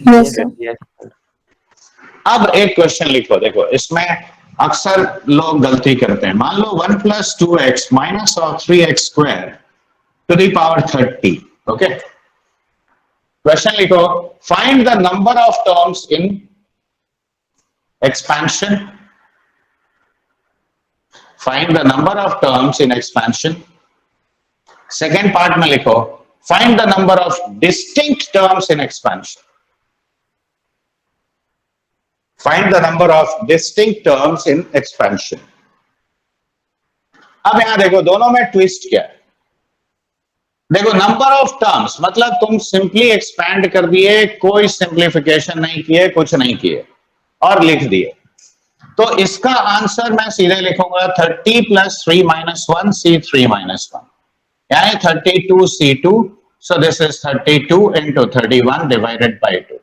Yes, sir. Yes, sir. अब एक क्वेश्चन लिखो, देखो इसमें अक्सर लोग गलती करते हैं। मान लो 1 + 2x minus of 3x square to the power 30। Okay, question लिखो, find the number of terms in expansion, find the number of terms in expansion. Second part में लिखो, find the number of distinct terms in expansion, find the number of distinct terms in expansion। अब यहां देखो दोनों में twist क्या है। देखो नंबर ऑफ टर्म्स मतलब तुम सिंपली एक्सपैंड कर दिए, कोई सिंप्लीफिकेशन नहीं किए, कुछ नहीं किए और लिख दिए। तो इसका आंसर मैं सीधे लिखूंगा 30 + 3 - 1 C3 - 1 यानी 32C2। So this is 32 × 31 divided by 2,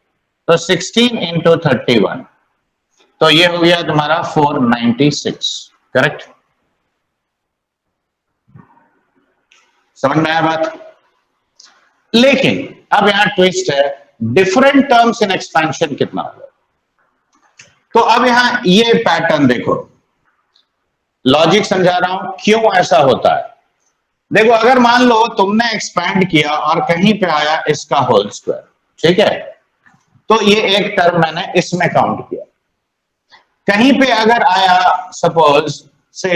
तो 16 × 31, तो ये हो गया तुम्हारा 496, करेक्ट। समझ में आया बात? लेकिन अब यहां ट्विस्ट है, डिफरेंट टर्म्स इन एक्सपेंशन कितना होगा। तो अब यहां ये पैटर्न देखो, लॉजिक समझा रहा हूं क्यों ऐसा होता है। देखो अगर मान लो तुमने एक्सपैंड किया और कहीं पे आया इसका होल स्क्वायर, ठीक है, तो ये एक टर्म मैंने इसमें काउंट किया। कहीं पे अगर आया सपोज से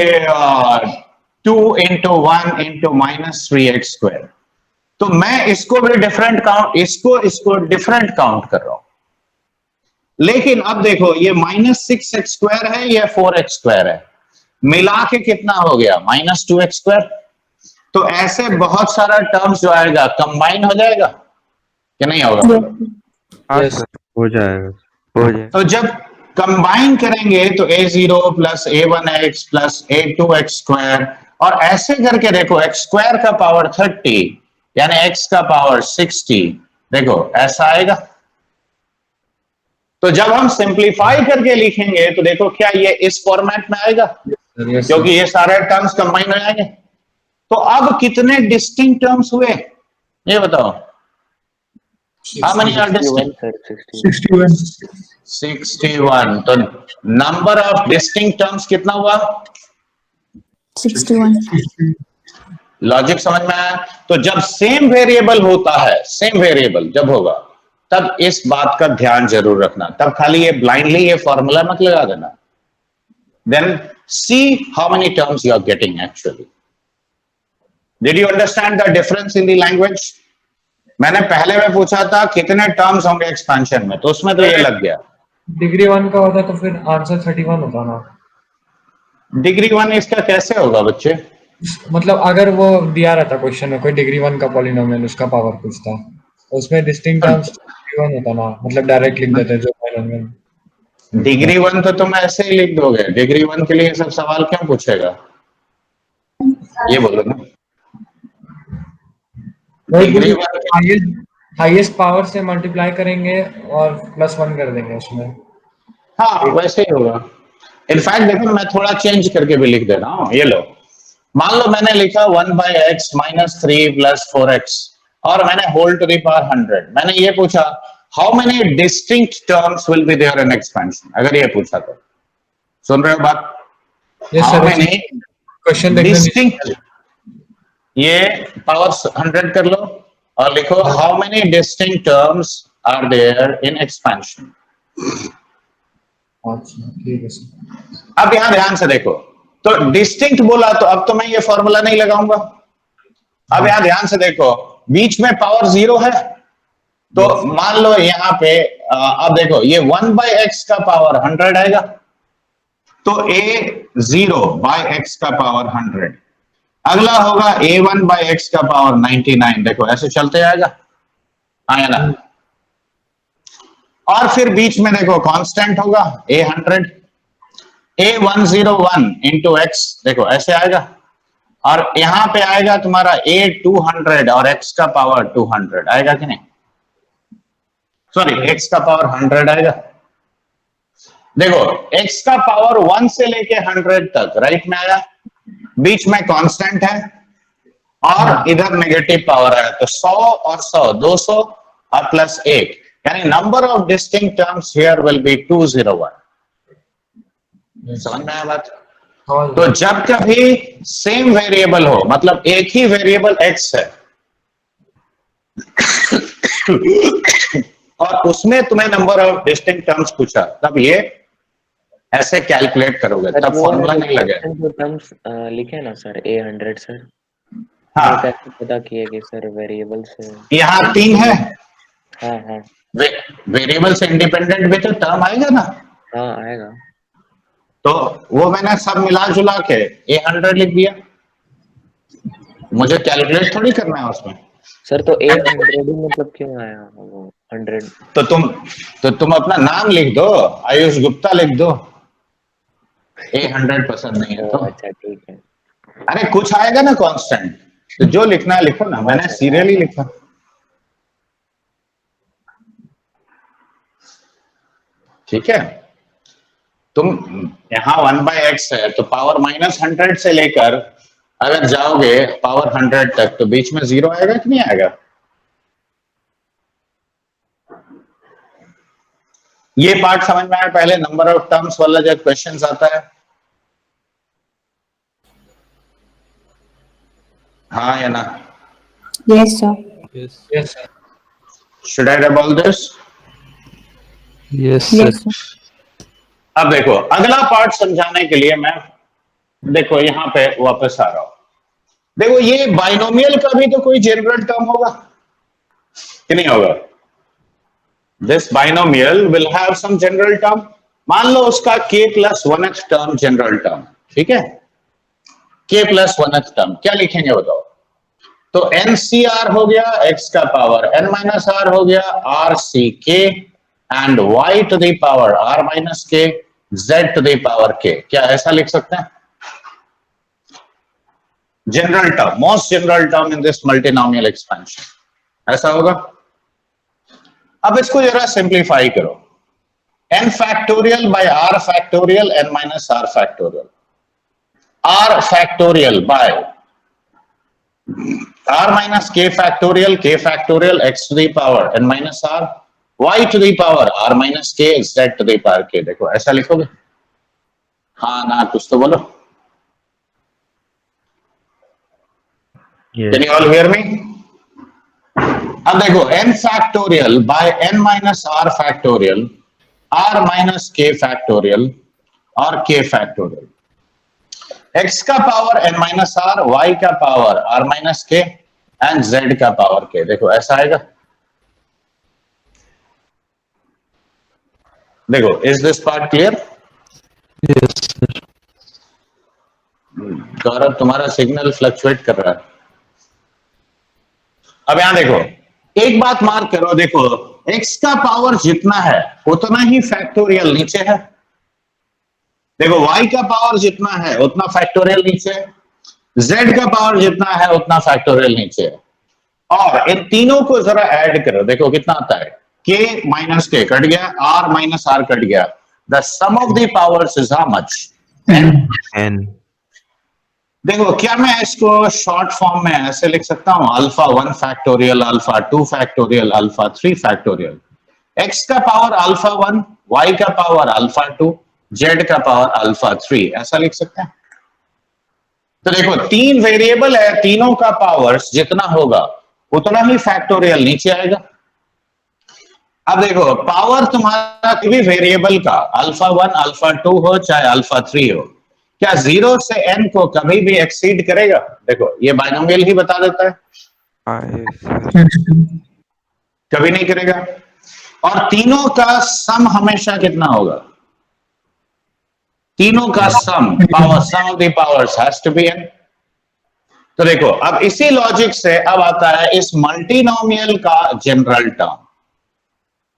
2 × 1 × -3x स्क्वायर, तो मैं इसको भी डिफरेंट काउंट, इसको डिफरेंट काउंट कर रहा हूं। लेकिन अब देखो ये -6x स्क्वायर है, ये 4x स्क्वायर है, मिला के कितना हो गया -2x स्क्वायर। तो ऐसे बहुत सारा टर्म्स जो आएगा कंबाइन हो जाएगा कि नहीं होगा? हाँ Yes. सर, हो जाएगा। हो जाए। तो जब कंबाइन करेंगे तो a0 + a1x + a2x स्क्वायर, और ऐसे करके देखो x स्क्वायर का पावर 30 यानी x का पावर 60, देखो ऐसा आएगा। तो जब हम सिंप्लीफाई करके लिखेंगे तो देखो क्या ये इस फॉर्मेट में आएगा, Yes, क्योंकि ये सारे टर्म्स कंबाइन हो जाएंगे। तो अब कितने डिस्टिंक्ट टर्म्स हुए ये बताओ? How many are distinct? 61 61। तो नंबर ऑफ डिस्टिंक्ट टर्म्स कितना हुआ? 61. लॉजिक समझ में आया? तो जब सेम वेरिएबल होता है, सेम वेरिएबल जब होगा तब इस बात का ध्यान जरूर रखना, तब खाली ये ब्लाइंडली ये फॉर्मूला मत लगा देना। Then see how many terms you are getting actually. Did you understand the difference in the language? मैंने पहले में पूछा था कितने टर्म्स होंगे एक्सपेंशन में, तो उसमें तो ये लग गया। डिग्री 1 का होता तो फिर आंसर 31 होता ना। डिग्री 1 इसका कैसे होगा बच्चे? मतलब अगर वो दिया रहता क्वेश्चन में कोई डिग्री 1 का पॉलिनोमियल, उसका पावर पूछता, उसमें डिस्टिंक्ट टर्म्स 31 होता ना, मतलब डायरेक्ट लिख देते जो पॉलिनोमियल। डिग्री 1 तो तुम ऐसे ही लिख दोगे, डिग्री 1 के लिए सब सवाल क्यों पूछेगा? ये बोलो ना। डिग्री 1 हाईएस्ट पावर से मल्टीप्लाई करेंगे और +1 कर देंगे उसमें। हाँ वैसे ही होगा। इनफैक्ट देखो मैं थोड़ा चेंज करके भी लिख दे रहा हूँ, ये लो। मान लो मैंने लिखा 1/x - 3 + 4x और मैंने होल टू द पावर 100। मैंने ये पूछा how many distinct terms will be there in expansion, अगर ये पूछा तो। सुन रहे हो बात? Yes, how sir. Many question देखने डिस्टिंक्ट, ये पावर 100 कर लो और लिखो how many distinct terms are there in expansion. अच्छा ठीक है सर। अब यहां ध्यान से देखो, तो डिस्टिंक्ट बोला तो अब तो मैं ये फॉर्मूला नहीं लगाऊंगा। अब यहां ध्यान से देखो, बीच में पावर 0 है, तो मान लो यहां पे अब देखो ये 1/x का पावर 100 आएगा, तो a0/x का पावर 100। अगला होगा a1/x का पावर 99। देखो ऐसे चलते आएगा, आया ना। और फिर बीच में देखो कांस्टेंट होगा a100, a101 into x, देखो ऐसे आएगा। और यहां पे आएगा तुम्हारा a200 और x का पावर 200 आएगा कि नहीं? सॉरी x का पावर 100 आएगा। देखो x का पावर 1 से लेके 100 तक राइट में आया, बीच में कांस्टेंट है और इधर नेगेटिव पावर आया, तो 100 और 100 200 और प्लस 1, यानी number of distinct terms here will be 201। समझ में आया बात? तो जब कभी सेम वेरिएबल हो, मतलब एक ही वेरिएबल x है और उसमें तुम्हें नंबर ऑफ डिस्टिंक्ट टर्म्स पूछा, तब ये ऐसे कैलकुलेट करोगे, तब फॉर्मूला नहीं लगेगा। जो टर्म्स लिखे ना सर A100 सर, हाँ, वो कैसे पता किए कि सर वेरिएबल से? यहाँ 3 है, हाँ हाँ वेरिएबल से इंडिपेंडेंट भी तो टर्म आएगा ना, हाँ आएगा। तो वो मैंने सब मिला जुला के A100 लिख दिया, मुझे कैलकुलेट थोड़ी करना है उसमें। सर तो A100 मतलब क्यों आया वो 100? तो तुम अपना नाम लिख दो, आयुष गुप्ता लिख दो, A100 पसंद नहीं है तो। अच्छा ठीक है। अरे कुछ आएगा ना कांस्टेंट, तो जो लिखना है लिखो ना, मैंने सीरियल ही लिखा। ठीक है, तुम यहाँ 1/x है तो पावर -100 से लेकर अगर जाओगे पावर 100 तक, तो बीच में 0 आएगा कि नहीं आएगा? ये पार्ट समझ में आया? पहले नंबर ऑफ टर्म्स वाला जब क्वेश्चन आता है, हाँ या ना? Yes, sir. Yes. Yes, sir. Should I rub all this? Yes, Yes, sir. sir. अब देखो अगला पार्ट समझाने के लिए मैं देखो यहाँ पे वापस आ रहा हूं। देखो ये बाइनोमियल का भी तो कोई जनरल टर्म होगा कि नहीं होगा? This binomial will have some general term. मान लो उसका k + 1th term general term, ठीक है? k + 1th टर्म क्या लिखेंगे बताओ? तो NCR हो गया x का पावर n - r हो गया RCk and y to the power r - k z to the power k। क्या ऐसा लिख सकते हैं? General term, most general term in this multinomial expansion, ऐसा होगा। अब इसको जरा सिंप्लीफाई करो, n factorial by r factorial n - r factorial, r factorial by r - k factorial x to the power n - r, y to the power r - k z to the power k। देखो ऐसा लिखोगे? हाँ ना, कुछ तो बोलो। Yes. Can you all hear me? अब देखो n factorial bye n - r factorial, r - k factorial और k फैक्टोरियल, x का पावर n - r, y का power r - k and z का पावर k। देखो ऐसा आएगा? देखो, is this part clear? Yes, sir. गौरव तुम्हारा सिग्नल फ्लक्चुएट कर रहा है। अब यहां देखो, एक बात मार्क करो, देखो x का पावर जितना है उतना ही फैक्टोरियल नीचे है। देखो y का पावर जितना है उतना फैक्टोरियल नीचे है, z का पावर जितना है उतना फैक्टोरियल नीचे है। और इन तीनों को जरा ऐड करो, देखो कितना आता है? k - k कट गया, r - r कट गया, the sum of the powers is how much? N. देखो क्या मैं इसको शॉर्ट फॉर्म में ऐसे लिख सकता हूं? α1 फैक्टोरियल, α2 फैक्टोरियल, α3 फैक्टोरियल, x का पावर α1, y का पावर α2, z का पावर α3, ऐसा लिख सकते हैं। तो देखो 3 वेरिएबल है, तीनों का पावर्स जितना होगा उतना ही फैक्टोरियल नीचे आएगा। अब देखो पावर तुम्हारा कोई भी वेरिएबल का α1 α2 हो चाहे α3 हो, क्या 0 से n को कभी भी एक्सीड करेगा? देखो ये बाइनोमियल ही बता देता है, yes, sir. Yes, sir. कभी नहीं करेगा। और तीनों का सम हमेशा कितना होगा? तीनों का sum power, sum of the powers has to be n। तो देखो अब इसी लॉजिक से अब आता है इस मल्टीनोमियल का जनरल टर्म।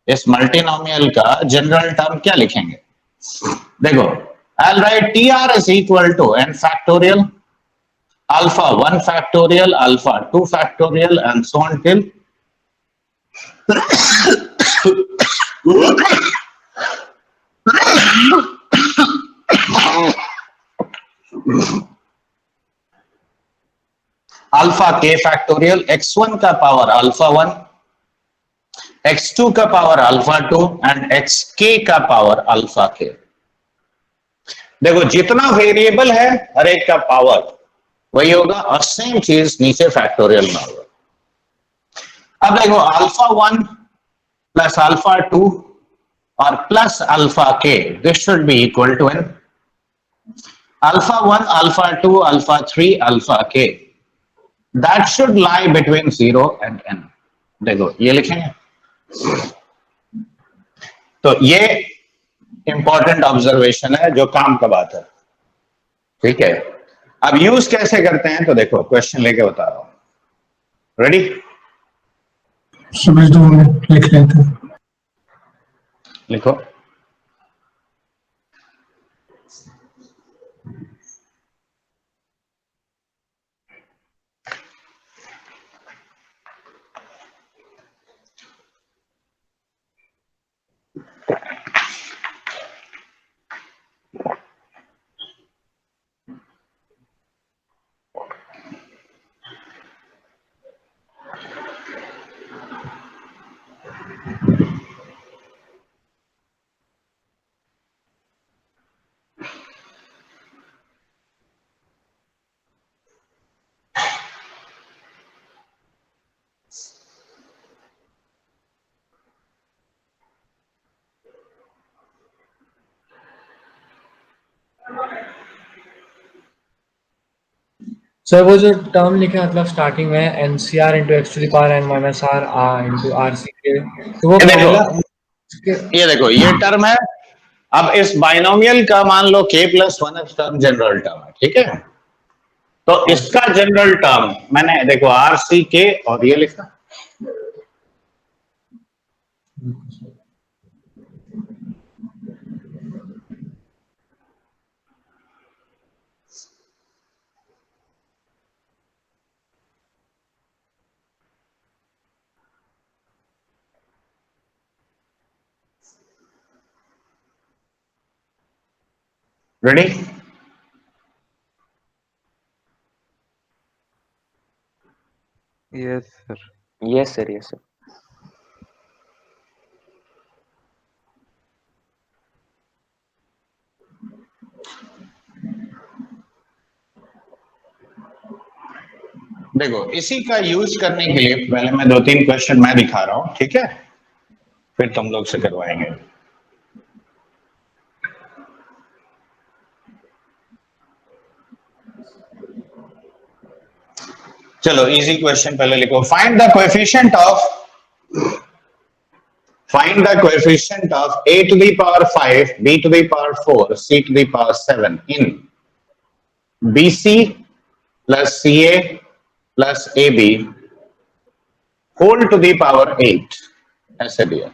इस मल्टीनोमियल का जनरल टर्म क्या लिखेंगे? देखो I'll write TR is equal to n factorial, α1 factorial, α2 factorial and so on till alpha के फैक्टोरियल x1 का पावर अल्फा 1, x2 का पावर अल्फा 2 एंड xk का पावर अल्फा k। देखो जितना वेरिएबल है हर एक का पावर वही होगा और सेम चीज नीचे फैक्टोरियल में होगा। अब देखो अल्फा 1 प्लस अल्फा 2 और plus alpha k, this should be equal to n। Alpha 1, alpha 2, alpha 3, alpha k, that should lie between 0 and n। देखो ये लिखेंगे, तो ये इंपॉर्टेंट ऑब्जर्वेशन है जो काम का बात है, ठीक है। अब यूज कैसे करते हैं तो देखो क्वेश्चन लेके बता रहा हूं। रेडी? समझ दो, लिख लेते हैं। लिखो। सर वो जो टर्म लिखे मतलब स्टार्टिंग में nCr into x to the power n minus r r into r C k, तो वो ये देखो, पहला ये देखो ये टर्म है। अब इस बाइनोमियल का मान लो k plus 1 term general term है, ठीक है। तो इसका जनरल टर्म मैंने देखो आर सी के और ये लिखा। Ready? Yes, sir. Yes, sir. Yes, sir. देखो इसी का यूज करने के लिए पहले मैं 2-3 क्वेश्चन मैं दिखा रहा हूं, ठीक है, फिर तुम लोग से करवाएंगे। चलो इजी क्वेश्चन पहले लिखो। Find the coefficient of a to the power 5, b to the power 4, c to the power 7 in bc plus ca plus ab whole to the power 8, ऐसे दिया।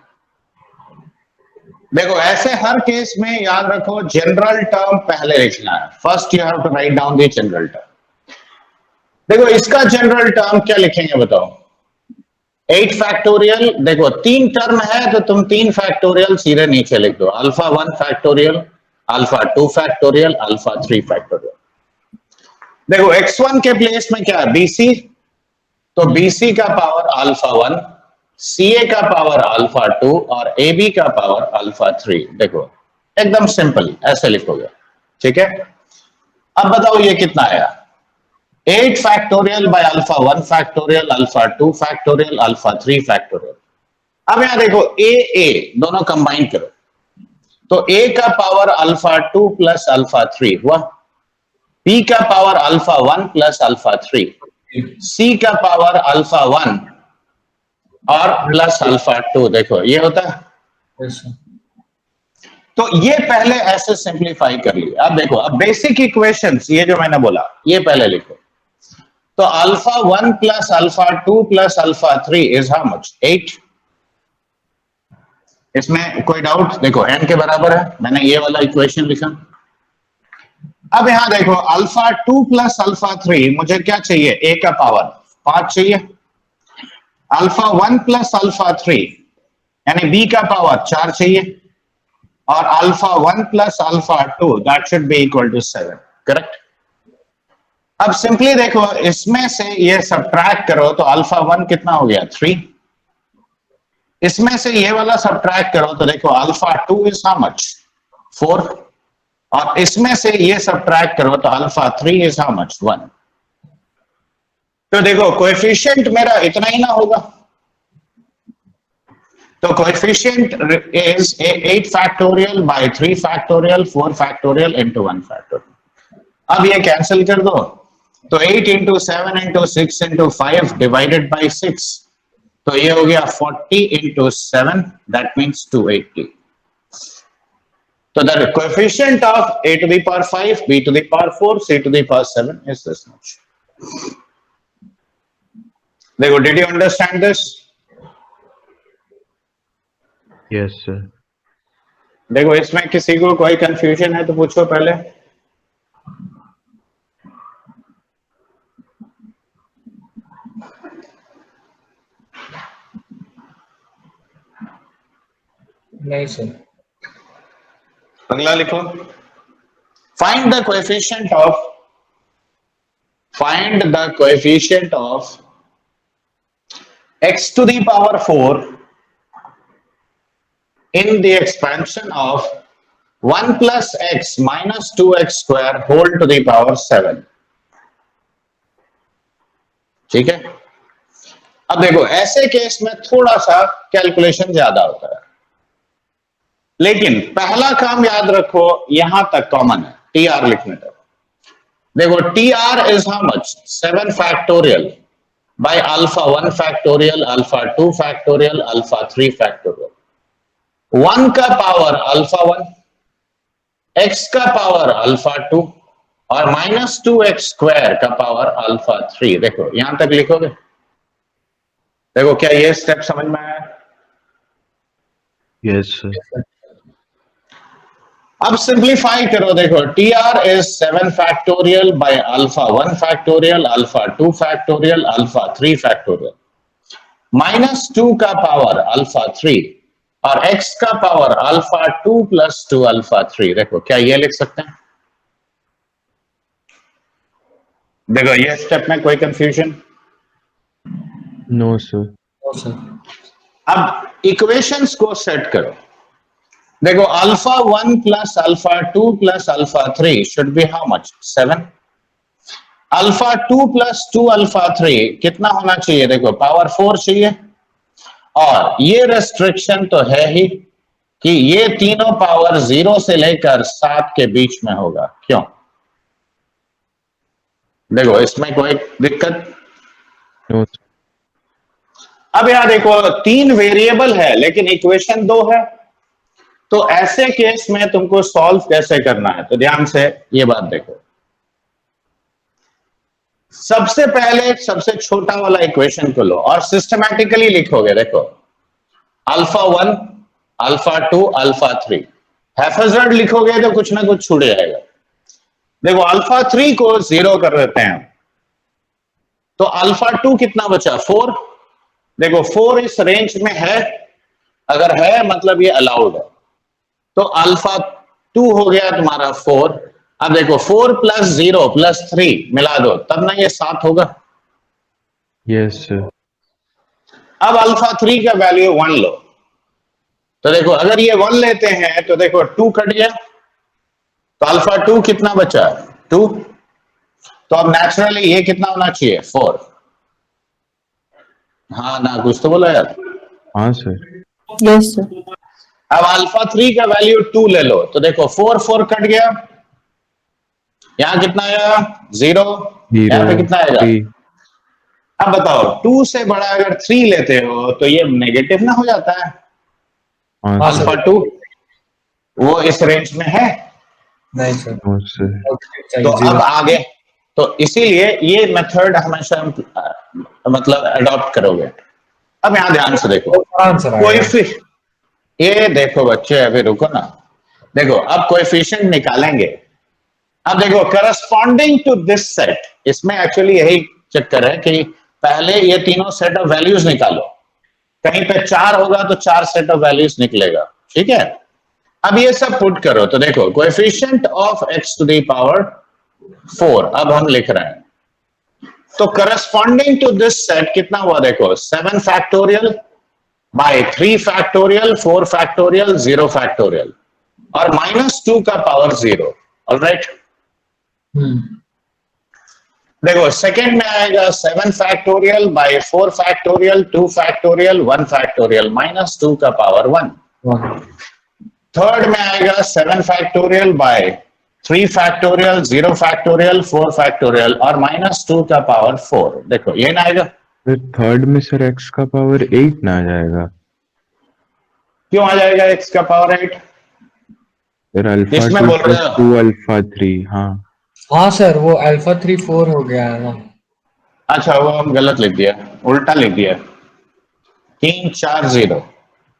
देखो ऐसे हर केस में याद रखो जनरल टर्म पहले लिखना है। First you have to write down the general term. देखो इसका जनरल टर्म क्या लिखेंगे बताओ? 8 फैक्टोरियल। देखो 3 टर्म है तो तुम 3 फैक्टोरियल सीधे नीचे लिख दो। Alpha 1 factorial, alpha 2 factorial, alpha 3 factorial. देखो x1 के प्लेस में क्या है? bc, तो bc का पावर अल्फा 1, ca का पावर अल्फा 2 और ab का पावर अल्फा 3। देखो एकदम सिंपल ऐसे लिखोगे, ठीक है। अब बताओ ये कितना आया? 8 factorial by alpha 1 factorial, alpha 2 factorial, alpha 3 factorial. अब यहां देखो a दोनों कंबाइन करो, तो a का पावर अल्फा 2 प्लस अल्फा 3 हुआ, b का power alpha 1 plus alpha 3, c का पावर अल्फा 1 और प्लस अल्फा 2। देखो ये होता है। तो ये पहले ऐसे सिंप्लीफाई कर लिया। अब देखो अब बेसिक इक्वेशंस ये जो मैंने बोला ये पहले लिखो। तो alpha 1 plus alpha 2 plus alpha 3 is how much? 8। इसमें कोई डाउट? देखो n के बराबर है, मैंने ये वाला इक्वेशन लिखा। अब यहां देखो अल्फा 2 प्लस अल्फा 3 मुझे क्या चाहिए? a का पावर 5 चाहिए। अल्फा 1 प्लस अल्फा 3 यानी b का पावर 4 चाहिए, और alpha 1 plus alpha 2 that should be equal to 7, correct. अब सिंपली देखो, इसमें से ये सब्ट्रैक्ट करो तो अल्फा 1 कितना हो गया 3, इसमें से ये वाला सब्ट्रैक्ट करो तो देखो अल्फा 2 इज हाउ मच 4, और इसमें से ये सब्ट्रैक्ट करो तो अल्फा 3 इज हाउ मच 1। तो देखो कोएफिशिएंट मेरा इतना ही ना होगा, तो coefficient is 8 factorial by 3 factorial 4 factorial into 1 factorial. अब ये कैंसिल कर दो, तो 8 into 7 into 6 into 5 divided by 6, तो ये हो गया 40 इंटू 7 दैट मीन्स 280। तो the coefficient of a to the power 5, b to the power 4, c to the power 7 is this much. देखो, did you understand this? Yes, sir. देखो, इसमें किसी को कोई कंफ्यूजन है तो पूछो पहले। नहीं सर। अगला लिखो, find the coefficient of x to the power 4 in the expansion of 1 plus x minus 2x square whole to the power 7। ठीक है। अब देखो, ऐसे केस में थोड़ा सा कैलकुलेशन ज्यादा होता है, लेकिन पहला काम याद रखो, यहां तक कॉमन है, टी आर लिखने का। देखो, T R is how much 7 factorial by alpha 1 factorial, alpha 2 factorial, alpha 3 factorial. 1 का पावर अल्फा 1, x का पावर अल्फा 2 और माइनस 2x स्क्वायर का पावर अल्फा 3। देखो, यहां तक लिखोगे। देखो, क्या ये स्टेप समझ में आया? Yes, sir. अब सिंप्लीफाई करो, देखो T R is 7 factorial by alpha 1 factorial, alpha 2 factorial, alpha 3 factorial, minus 2 का पावर अल्फा 3 और x का पावर अल्फा 2 प्लस 2 अल्फा 3। देखो, क्या ये लिख सकते हैं? देखो, ये स्टेप में कोई confusion? No, sir. No sir. अब इक्वेशंस को सेट करो। देखो, alpha 1 plus alpha 2 plus alpha 3 should be how much 7। Alpha 2 plus 2 alpha 3 कितना होना चाहिए? देखो, पावर 4 चाहिए, और ये रेस्ट्रिक्शन तो है ही कि ये तीनों पावर 0 से लेकर 7 के बीच में होगा। क्यों? देखो, इसमें कोई दिक्कत? No, sir. अब यहां देखो, 3 वेरिएबल है लेकिन इक्वेशन 2 है, तो ऐसे केस में तुमको सॉल्व कैसे करना है? तो ध्यान से ये बात देखो। सबसे पहले सबसे छोटा वाला इक्वेशन को लो और सिस्टमैटिकली लिखोगे। देखो, अल्फा 1, अल्फा 2, अल्फा 3, हैफेजर्ड लिखोगे तो कुछ ना कुछ छूट जाएगा। देखो, अल्फा 3 को 0 कर देते हैं, तो अल्फा 2 कितना बचा? 4। देखो, 4 इस रेंज में है, अगर है मतलब ये अलाउड है, तो अल्फा 2 हो गया तुम्हारा 4। अब देखो, 4 प्लस 0 प्लस 3 मिला दो, तब ना ये 7 होगा। Yes, sir. अब अल्फा 3 का वैल्यू 1 लो, तो देखो अगर ये 1 लेते हैं तो देखो 2 कट गया, तो अल्फा 2 कितना बचा? 2। तो अब नेचुरली ये कितना होना चाहिए? 4। हाँ ना, कुछ तो बोला यार। हाँ, sir. Yes, sir. अब अल्फा 3 का वैल्यू 2 ले लो, तो देखो 4 4 कट गया, यहां कितना आया? 0। यहां पे कितना आएगा? 3. अब बताओ, 2 से बड़ा अगर 3 लेते हो तो ये नेगेटिव ना हो जाता है? हाँ, अल्फा 2 वो इस रेंज में है, नहीं सर। no, sir. तो अब आगे, तो इसीलिए ये मेथड हमेशा मतलब अडॉप्ट करोगे। अब यहां ध्यान से देखो, आंसर कोई ये देखो बच्चे, अभी रुको ना। देखो, अब कोएफिशिएंट निकालेंगे। अब देखो, करस्पॉन्डिंग टू दिस सेट, इसमें एक्चुअली यही चक्कर है कि पहले ये तीनों सेट ऑफ वैल्यूज निकालो, कहीं पे 4 होगा तो 4 सेट ऑफ वैल्यूज निकलेगा, ठीक है। अब ये सब पुट करो तो देखो coefficient of x to the power 4 अब हम लिख रहे हैं, तो करस्पॉन्डिंग टू दिस सेट कितना हुआ देखो, 7 factorial by 3 factorial, 4 factorial, 0 factorial और -2 का पावर 0। ऑलराइट, देखो सेकंड में आएगा 7 factorial by 4 factorial, 2 factorial, 1 factorial, -2 का पावर 1। थर्ड में आएगा 7 factorial by 3 factorial, 0 factorial, 4 factorial और -2 का पावर 4। देखो ये ना आएगा, फिर थर्ड में सर x का पावर 8 ना आ जाएगा? क्यों आ जाएगा x का पावर 8? फिर अल्फा इसमें 2 बोल रहे प्लस हो 2 अल्फा 3, हाँ। हाँ सर, वो अल्फा 3 4 हो गया है ना। अच्छा वो हम गलत लिख दिया, उल्टा लिख दिया, 3 4 0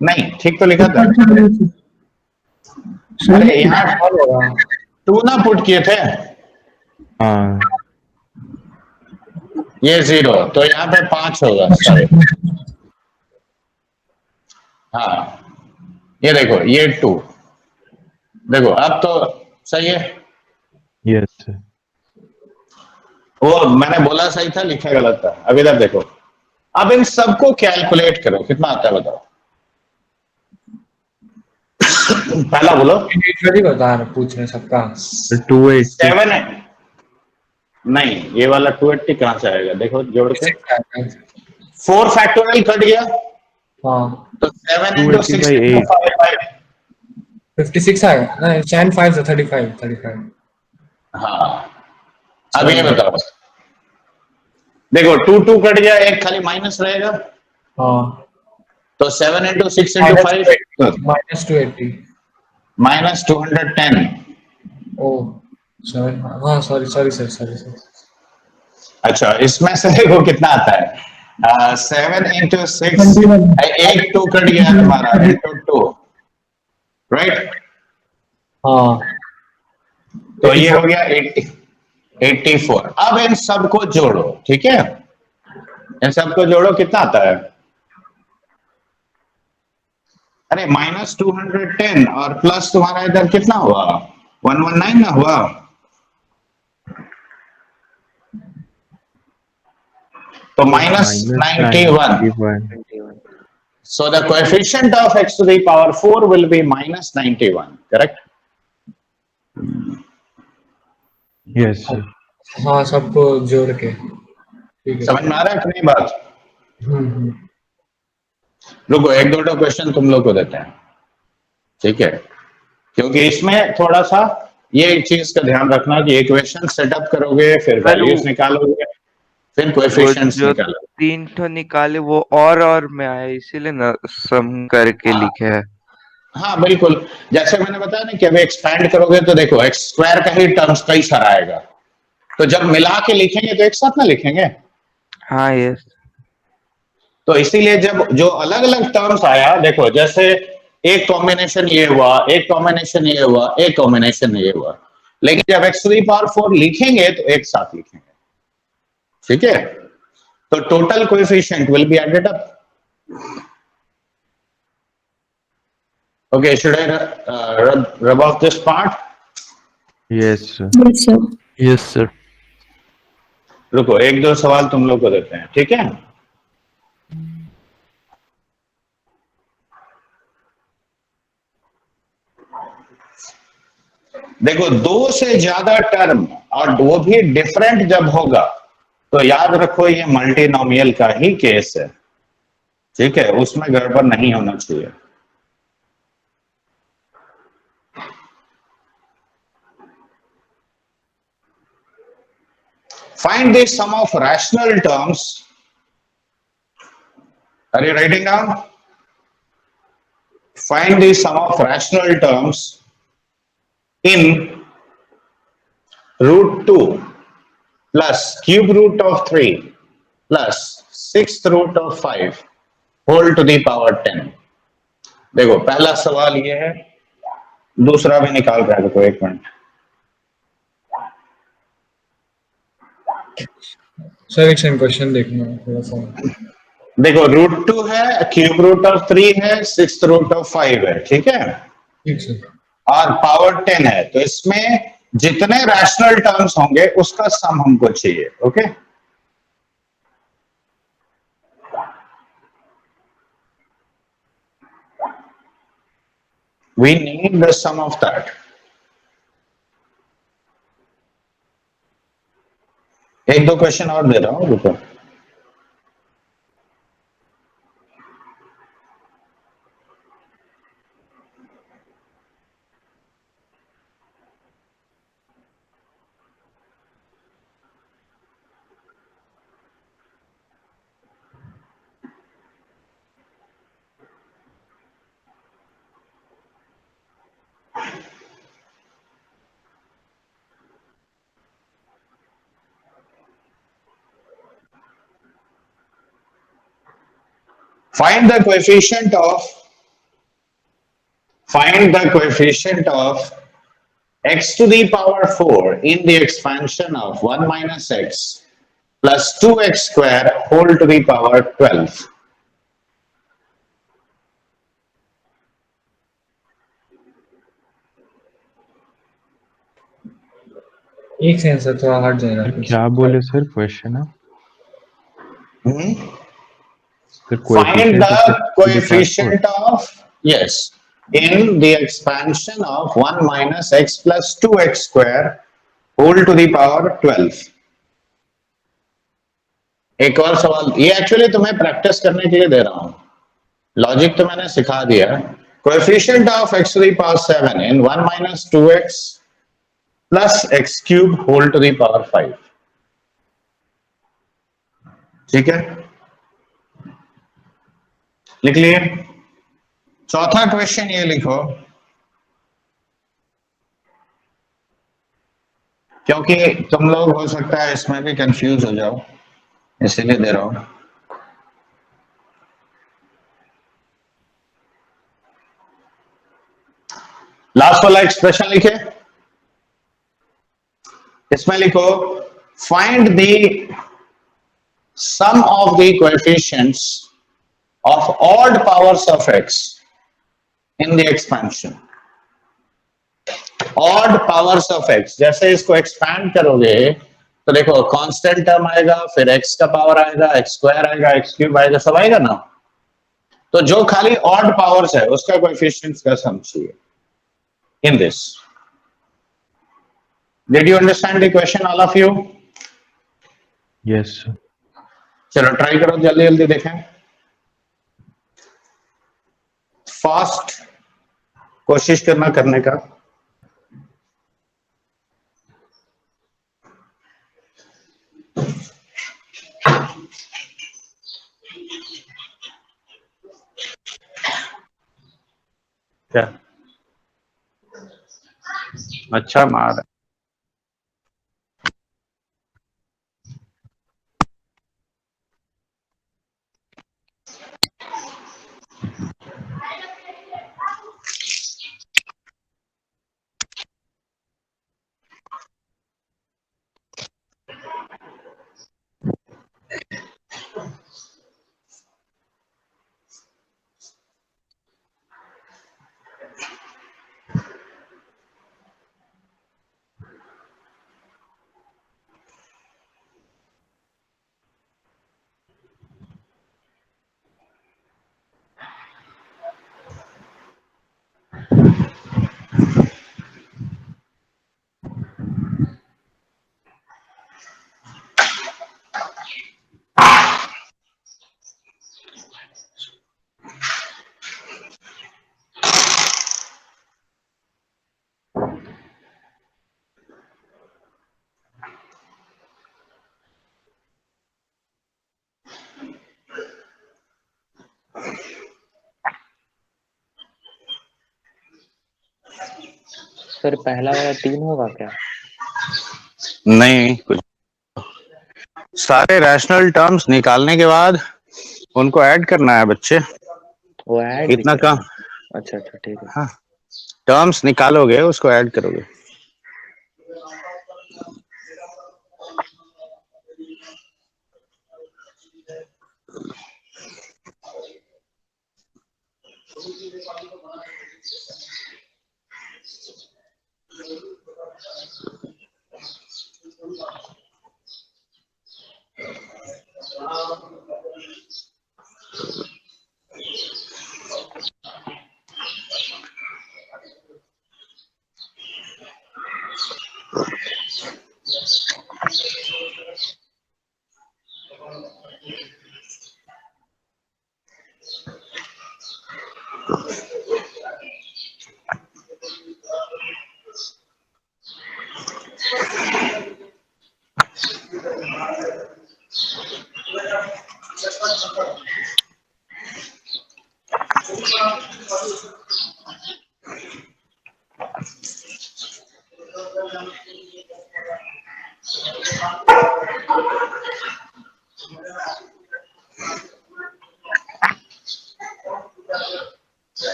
नहीं, ठीक तो लिखा था। अरे यहाँ और होगा 2 ना पुट किए थे, हाँ ये 0 तो यहाँ पे 5 होगा, सॉरी। हाँ ये देखो ये 2, देखो अब तो सही है। Yes sir. वो मैंने बोला सही था, लिखा गलत था। अब इधर देखो, अब इन सबको कैलकुलेट करो, कितना आता है बताओ। पहला बोलो। इंडिविजुअली बता रहे पूछ रहे सबका। 280 7 है नहीं, ये वाला 280 कहां से आएगा, देखो जोड़ के 4 फैक्टोरियल कट गया हाँ तो 7 into 280 6 by into 8 5 56 आएगा, नहीं 10 5 से 35। हाँ अब ये बताओ, देखो 2 2 कट गया, एक खाली माइनस रहेगा हाँ तो 7 into 6 into 5 -280। -210। ओ सॉरी, हाँ सॉरी सर। अच्छा इसमें से देखो कितना आता है, 7 into 6, 21। एक 2 कट गया तुम्हारा into 2, राइट, हाँ तो ये हो गया 84। अब इन सबको जोड़ो, ठीक है, इन सबको जोड़ो, कितना आता है, अरे -210 और प्लस तुम्हारा इधर कितना हुआ, 119 ना हुआ, तो -91। 21। So the coefficient of x to the power 4 will be -91, correct? Yes sir. हाँ सबको जोड़ के, ठीक है। समझ में आ रहा है कि नहीं बात? हम्म। रुको एक दो क्वेश्चन तुम लोग को देते हैं, ठीक है, क्योंकि इसमें थोड़ा सा ये चीज का ध्यान रखना कि इक्वेशन सेटअप करोगे, फिर वैल्यूज निकालोगे, फिर वो कोएफिशिएंट्स जो निकालोगे। 3 ठो निकाले वो और में आया, इसीलिए ना सम करके हाँ। लिखे है। हाँ बिल्कुल, जैसे मैंने बताया ना कि अभी एक्सपैंड करोगे तो देखो x स्क्वायर का ही टर्म्स कई सारा आएगा, तो जब मिला के लिखेंगे तो एक साथ ना लिखेंगे, हाँ यस। तो इसीलिए जब जो अलग अलग टर्म्स आया, देखो जैसे एक कॉम्बिनेशन ये हुआ, एक कॉम्बिनेशन ये हुआ, एक कॉम्बिनेशन ये हुआ, लेकिन जब x टू द पावर 4 लिखेंगे तो एक साथ लिखेंगे, ठीक है, तो total coefficient will be added up. Okay, should I rub off this part? Yes sir. Yes, sir. Yes sir. रुको एक दो सवाल तुम लोग को देते हैं, ठीक है। देखो 2 से ज्यादा टर्म और वो भी डिफरेंट जब होगा तो याद रखो ये मल्टीनोमियल का ही केस है, ठीक है, उसमें गड़बड़ नहीं होना चाहिए। Find the sum of rational terms. Are you writing down? Find the sum of rational terms in √2 plus cube root of 3 plus 6th root of 5 whole to the power 10. देखो पहला सवाल ये है, दूसरा भी निकाल रहा है, देखो एक मिनट। सर एक सेकंड क्वेश्चन देखना है थोड़ा सा। देखो √2 है, क्यूब रूट ऑफ 3 है, सिक्स रूट ऑफ 5 है, ठीक है, ठीक सर। और पावर 10 है। तो इसमें जितने रैशनल टर्म्स होंगे उसका सम हमको चाहिए। Okay, we need the sum of that. एक दो क्वेश्चन और दे रहा हूं, रुको। Find the coefficient of x to the power 4 in the expansion of 1 minus x plus 2x square whole to the power 12. एक सेकंड सर थोड़ा हट जाएगा प्लीज। क्या बोले सर क्वेश्चन है? Sir Find the coefficient coefficient of, yes, in the expansion of 1 minus x plus 2x square whole to the power 12. एक और सवाल, ये एक्चुअली तुम्हें प्रैक्टिस करने के लिए दे रहा हूं, लॉजिक तो मैंने सिखा दिया। Coefficient of x to the power 7 in 1 minus 2x plus x cube whole to the power 5, ठीक है, लिख लिए। चौथा क्वेश्चन ये लिखो, क्योंकि तुम लोग हो सकता है इसमें भी कंफ्यूज हो जाओ, इसीलिए दे रहा हूं। लास्ट वाला एक्सप्रेशन लिखे, इसमें लिखो find the sum of the coefficients of odd powers of x in the expansion. Odd powers of x, जैसे इसको एक्सपैंड करोगे तो देखो कांस्टेंट टर्म आएगा, फिर x का पावर आएगा, x स्क्वायर आएगा, x क्यूब आएगा, सब आएगा ना। तो जो खाली ऑड पावर्स है उसका कोएफिशिएंट्स का सम चाहिए in this. Did you understand the question all of you? Yes sir. चलो ट्राई करो, जल्दी जल्दी देखें, फास्ट कोशिश करना करने का। क्या अच्छा मार, सर पहला वाला 3 होगा क्या? नहीं कुछ, सारे रैशनल टर्म्स निकालने के बाद उनको ऐड करना है बच्चे, वो ऐड भी इतना करना कम। है? अच्छा अच्छा ठीक है। हाँ, टर्म्स निकालोगे उसको ऐड करोगे।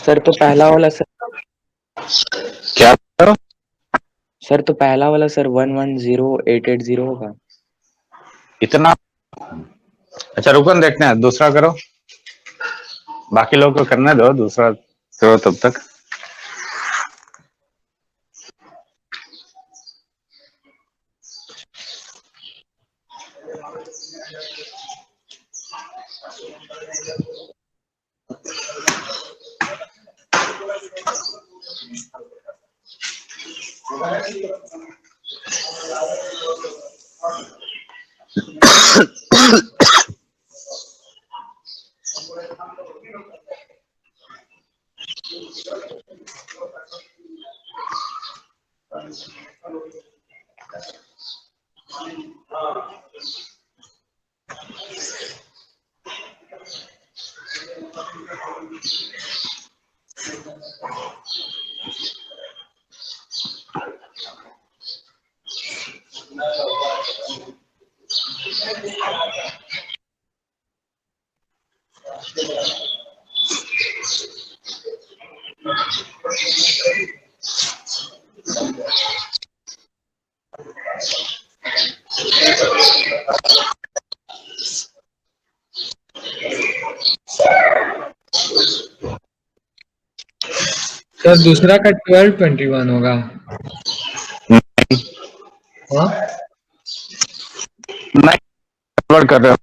सर तो पहला वाला सर क्या? सर तो पहला वाला सर 110880 होगा। इतना? अच्छा रुको न देखते हैं, दूसरा करो, बाकी लोग को करने दो, दूसरा करो तब तक। सर दूसरा का 1221 होगा। हाँ नहीं, गड़बड़ कर रहे हो।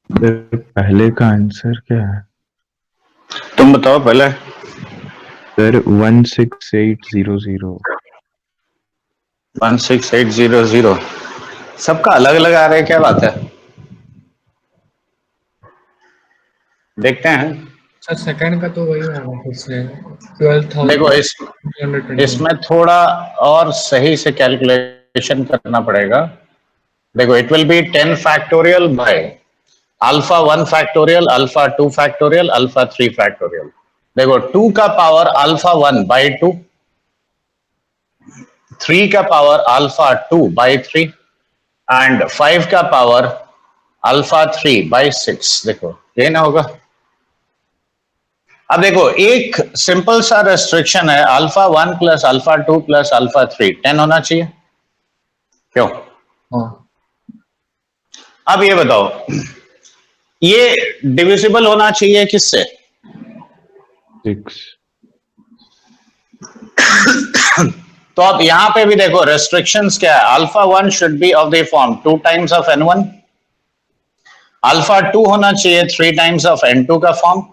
सर पहले का आंसर क्या है? तुम बताओ पहले। सर 16800। 16800 सबका अलग अलग आ रहा है, क्या बात है? देखते हैं। सर सेकंड का तो वही होगा फिर से 12,000 देखो 220। इसमें थोड़ा और सही से कैलकुलेशन करना पड़ेगा। देखो it will be 10 factorial by alpha 1 factorial, alpha 2 factorial, alpha 3 factorial. देखो 2 का पावर अल्फा 1 बाई 2, 3 का पावर अल्फा 2 बाई 3 एंड 5 का पावर अल्फा 3 बाई 6। देखो ये ना होगा। अब देखो एक सिंपल सा रेस्ट्रिक्शन है, alpha 1 plus alpha 2 plus alpha 3 10 होना चाहिए, क्यों? हाँ अब ये बताओ, ये डिविजिबल होना चाहिए किससे? 6। तो अब यहां पे भी देखो रेस्ट्रिक्शंस क्या है, alpha 1 should be of the form 2 times of n1, alpha 2 होना चाहिए 3 टाइम्स ऑफ n2 का फॉर्म,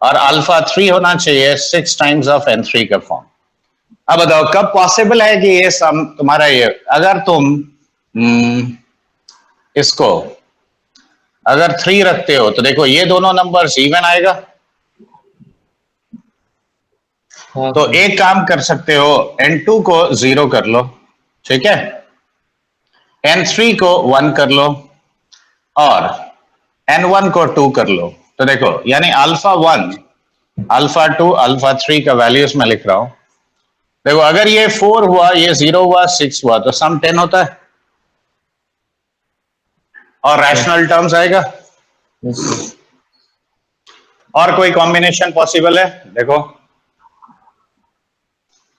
और अल्फा 3 होना चाहिए 6 टाइम्स ऑफ n3 का फॉर्म। अब बताओ कब पॉसिबल है कि ये सम तुम्हारा ये, अगर तुम इसको अगर 3 रखते हो तो देखो ये दोनों नंबर्स इवन आएगा। हाँ तो सर। एक काम कर सकते हो, n2 को 0 कर लो, ठीक है, n3 को 1 कर लो और n1 को 2 कर लो। तो देखो यानी अल्फा 1 अल्फा 2 अल्फा 3 का वैल्यूज मैं लिख रहा हूं। देखो अगर ये 4 हुआ, ये 0 हुआ, 6 हुआ, तो सम 10 होता है और रैशनल टर्म्स आएगा। Yes sir. और कोई कॉम्बिनेशन पॉसिबल है? देखो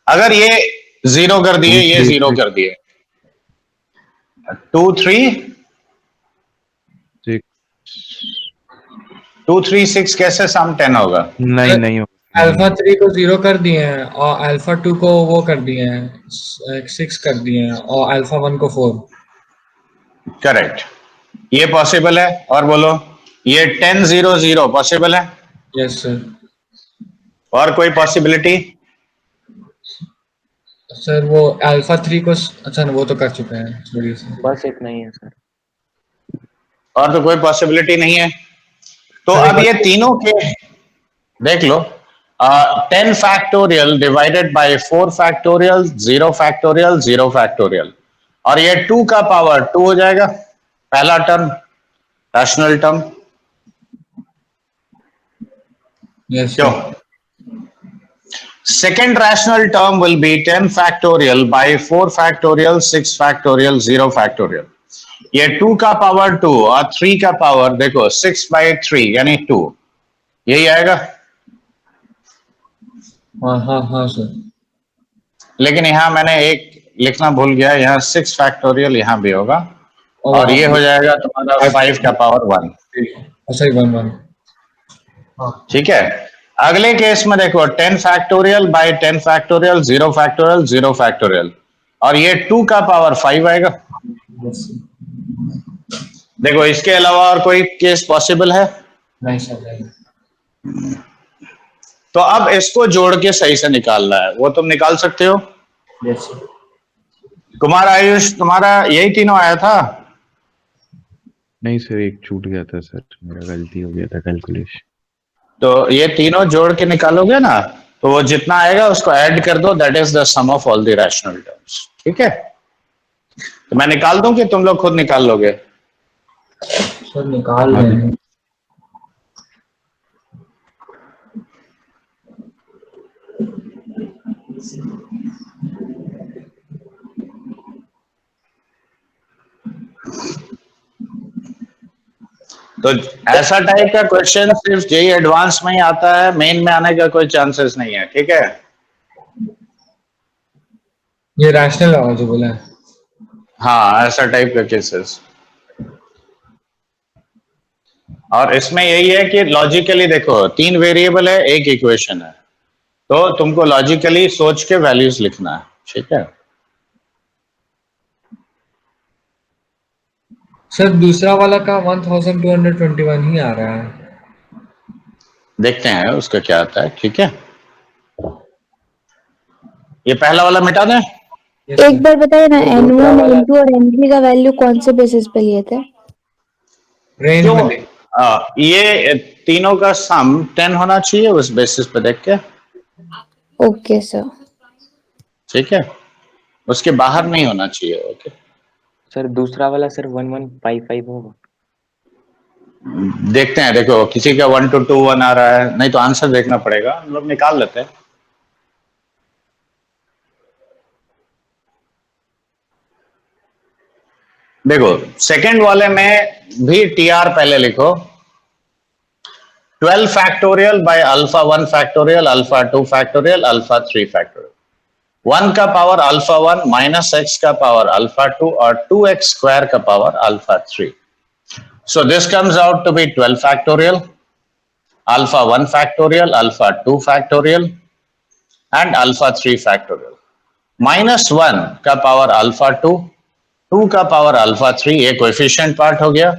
अगर ये 0 कर दिए, ये 0 कर दिए, 2 3 6 2 3 6 कैसे सम 10 होगा? नहीं नहीं होगा। अल्फा 3 को 0 कर दिए हैं और अल्फा 2 को वो कर दिए हैं 6 कर दिए हैं और अल्फा 1 को 4। करेक्ट, ये पॉसिबल है। और बोलो ये 10 0 0 पॉसिबल है? Yes sir. और कोई पॉसिबिलिटी? सर वो अल्फा 3 को अच्छा वो तो कर चुके हैं थोड़ी सी। बस इतना ही है सर। और तो कोई पॉसिबिलिटी नहीं है। तो अरे अब ये तीनों के देख लो, 10 factorial divided by 4 factorial, 0 factorial, 0 factorial, और ये 2 का पावर 2 हो जाएगा, पहला टर्म रैशनल टर्म, यस क्यों? Second rational term will be 10 factorial by 4 factorial, 6 factorial, 0 factorial. ये 2 का पावर 2 और 3 का पावर देखो 6 बाई 3 यानी 2, यही आएगा। हाँ हाँ हाँ सर। लेकिन यहां मैंने एक लिखना भूल गया, यहां 6 फैक्टोरियल यहां भी होगा और ये हो जाएगा तुम्हारा 5 का पावर 1। सही 1 1। हाँ ठीक है, अगले केस में देखो 10 factorial by 10 factorial, 0 factorial, 0 factorial, और ये 2 का पावर 5 आएगा। यस। देखो इसके अलावा और कोई केस पॉसिबल है? नहीं सर नहीं। तो अब इसको जोड़ के सही से निकालना है, वो तुम निकाल सकते हो। Yes sir. कुमार आयुष तुम्हारा यही तीनों आया था? नहीं सर, एक छूट गया था सर, मेरा गलती हो गया था कैलकुलेशन। तो ये तीनों जोड़ के निकालोगे ना, तो वो जितना आएगा उसको ऐड कर दो, that is the sum of all the rational terms. ठीक है, तो मैं निकाल दूं कि तुम लोग खुद निकाल लोगे? सर निकाल रहे हैं। तो ऐसा टाइप का क्वेश्चन सिर्फ जेई एडवांस में ही आता है, मेन में आने का कोई चांसेस नहीं है। ठीक है, ये रैशनल होगा जो बोला है। हाँ ऐसा टाइप का केसेस। और इसमें यही है कि लॉजिकली देखो 3 वेरिएबल है, एक इक्वेशन है, तो तुमको लॉजिकली सोच के वैल्यूज लिखना है। ठीक है, सर दूसरा वाला का 1221 ही आ रहा है। देखते हैं उसका क्या आता है। ठीक है, ये पहला वाला मिटा दें। Yes, एक sir. बार बताइए ना, सर एन दूसरा वन वाला एन टू और एन थ्री का वैल्यू कौन से बेसिस पे लिए थे? रेंज तो में देख। ये तीनों का सम 10 होना चाहिए उस बेसिस पे देख के, ओके सर। ठीक है, उसके बाहर नहीं होना चाहिए। ओके, सर दूसरा वाला सर 1155 होगा। देखते हैं। देखो किसी का 1 to 2 1 आ रहा है, नहीं तो आंसर देखना पड़ेगा, हम लोग निकाल लेते हैं। देखो सेकंड वाले में भी टी आर पहले लिखो। 12 factorial by alpha 1 factorial, alpha 2 factorial, alpha 3 factorial. 1 का पावर अल्फा 1 माइनस एक्स का पावर अल्फा 2 और 2x स्क्वायर का power alpha 3। So this comes out to be 12 factorial, alpha 1 factorial, alpha 2 factorial and alpha 3 factorial. Minus 1 का power alpha 2, 2 का power alpha 3, ये coefficient part हो गया।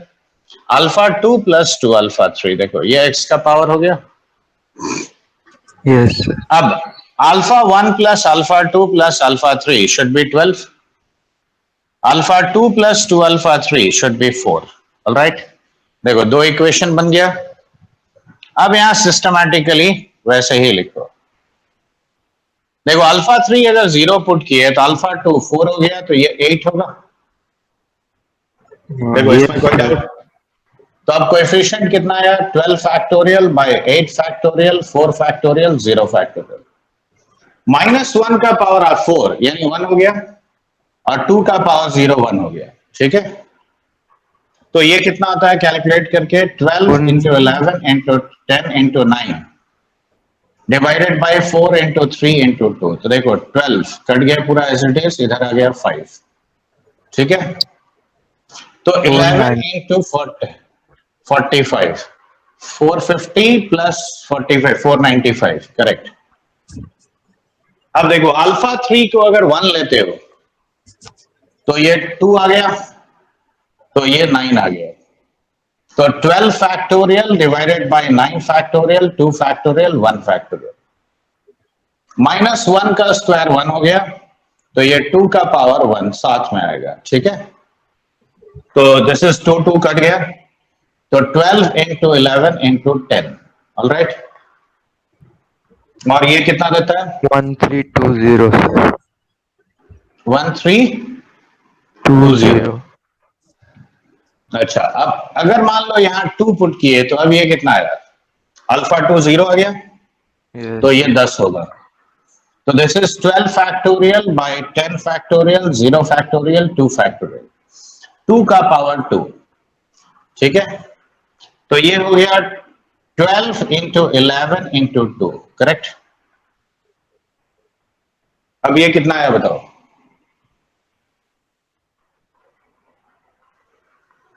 Alpha 2 plus 2 alpha 3, देखो ये x का पावर हो गया। Yes, sir. अब alpha 1 plus alpha 2 plus alpha 3 should B 12, alpha 2 plus 2 alpha 3 should B 4। Alright, देखो दो इक्वेशन बन गया। अब यहां सिस्टमैटिकली वैसे ही लिखो। देखो अल्फा 3 अगर 0 पुट किए तो अल्फा 2 4 हो गया, तो ये 8 होगा। देखो Yes, इसमें कोई sir. डाउट? तो अब कोएफिशिएंट कितना आया? 12 factorial by 8 factorial, 4 factorial, 0 factorial. Minus 1 का पावर 4 यानी 1 हो गया, और 2 का पावर 0 1 हो गया। ठीक है, तो ये कितना आता है कैलकुलेट करके? 12 into 11 into 10 into 9 divided by 4 into 3 into 2। तो देखो 12 कट गया पूरा एज इट इज, इधर आ गया 5। ठीक है, तो 11 इंटू 45, 450 प्लस 45, 495, करेक्ट। अब देखो अल्फा 3 को अगर 1 लेते हो तो ये 2 आ गया, तो ये 9 आ गया। तो 12 factorial divided by 9 factorial, 2 factorial, 1 factorial. Minus 1 का स्क्वायर 1 हो गया, तो ये 2 का पावर 1 साथ में आएगा। ठीक है, तो दिस इज 2 2 कट गया, तो 12 इंटू 11 इंटू 10। ऑलराइट, और ये कितना देता है? 1320, sir. 1320। अच्छा, अब अगर मान लो यहाँ 2 पुट किए तो अब ये कितना आया? अल्फा 2 0 आ गया, Yes. तो ये 10 होगा। तो this is 12 factorial by 10 factorial, 0 factorial, 2 factorial, 2 का पावर 2। ठीक है, तो ये हो गया 12 इंटू 11 इंटू 2, करेक्ट। अब ये कितना आया बताओ,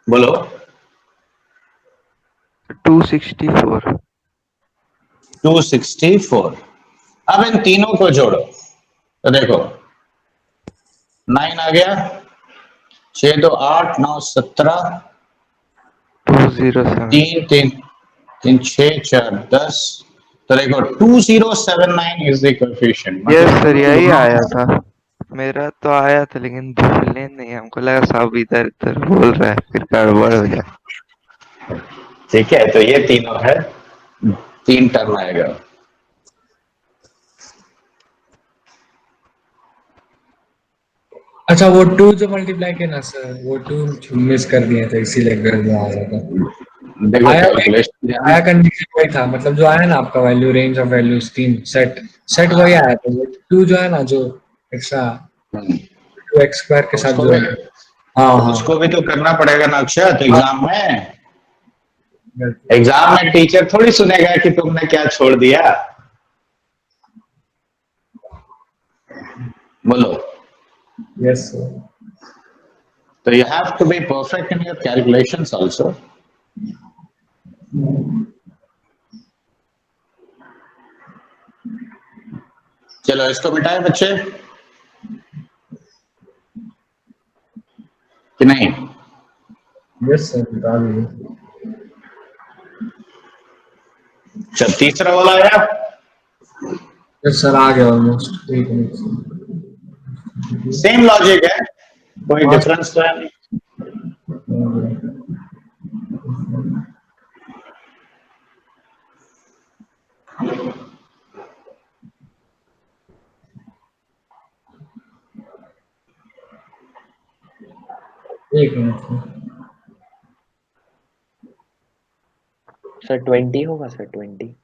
बोलो। 264. 264। अब इन तीनों को जोड़ो, तो देखो 9 आ गया, 6 2 8 9 17, 207. 3 3 3 6 4 10। तो देखो 2079 is the coefficient. Yes, sir. यही आया था। मेरा तो आया था, लेकिन डिस्प्ले नहीं, हमको लगा सब इधर उधर बोल रहा है, फिर गड़बड़ हो जाए। ठीक है, तो ये तीनों है, 3 टर्म आएगा। अच्छा, वो 2 जो मल्टीप्लाई किया ना सर, वो 2 मिस कर दिए थे, इसीलिए गड़बड़ आ रहा था। देखो आया कैलकुलेशन आया कंडीशन वही था, मतलब जो आया ना आपका value, range of values 3 set set वही आया था। वो 2 जो है ना, जो एक्स्ट्रा 2x स्क्वायर के साथ उसको जो भी, है। हाँ हाँ, उसको भी तो करना पड़ेगा ना अक्षत एग्जाम में। एग्जाम में टीचर थोड़ी सुनेगा कि तुमने क्या छोड़ दिया। बोलो। Yes sir. तो you have to be perfect in your calculations also. चलो इसको मिटाए बच्चे कि नहीं? यस सर, बता दीजिए। जब तीसरा वाला आया, यस सर, आ गया ऑलमोस्ट 1 मिनट। सेम लॉजिक है, कोई डिफरेंस तो है नहीं। एक मिनट सर 20 होगा सर 20।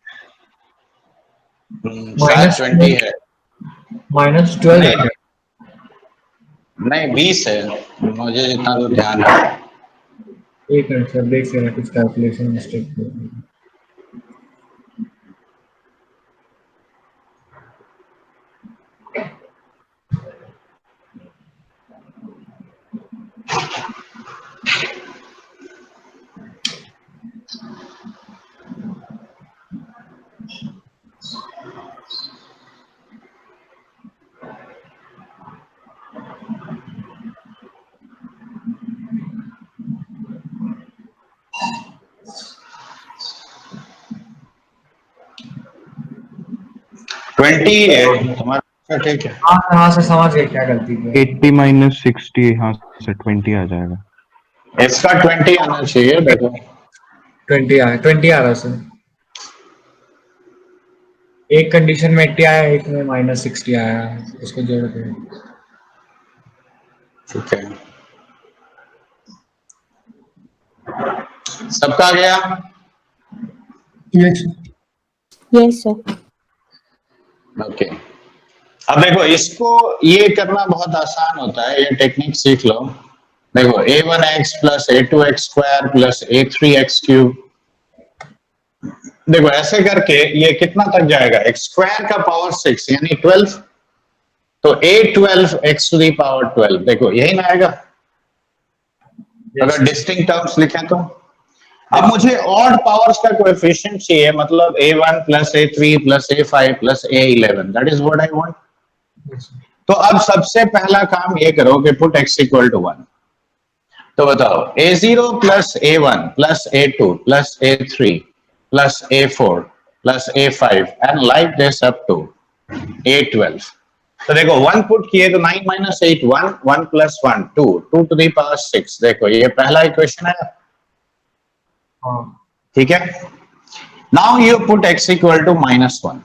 शायद 20 है, -12 नहीं नहीं 20 है, मुझे जितना तो ध्यान है। एक मिनट सर, देख लेना कुछ कैलकुलेशन मिस्टेक हो गई। ट्वेंटी है तुम्हारा, ठीक है। हाँ सर, समझ गए क्या गलती की। 80 माइनस 60, हाँ सर 20 आ जाएगा। इसका 20 आना चाहिए, देखो 20 आ रहा है सर। एक कंडीशन में 80 आया, एक में -60 आया, उसको जोड़ के। ठीक है, सबका आ गया। Yes. Yes, sir. ओके, अब देखो इसको ये करना बहुत आसान होता है, ये टेक्निक सीख लो। देखो a1x plus a2x square plus a3x cube, देखो ऐसे करके ये कितना तक जाएगा, x स्क्वायर का पावर 6 यानी 12, तो a12 x to the power 12, देखो यही ना आएगा अगर डिस्टिंक्ट टर्म्स लिखें तो। अब मुझे ऑड पावर्स का कोएफिशिएंट चाहिए, मतलब a1 plus a3 plus a5 plus a11, that is what I want. तो अब सबसे पहला काम ये करो कि पुट x इक्वल टू 1। तो बताओ a0 plus a1 plus a2 plus a3 plus a4 plus a5 and like this up to a12। तो देखो 1 पुट किए तो 9 minus 8 1, 1 plus 1 2, 2 to the power 6, देखो ये पहला इक्वेशन है, ठीक है। Now you put x equal to -1,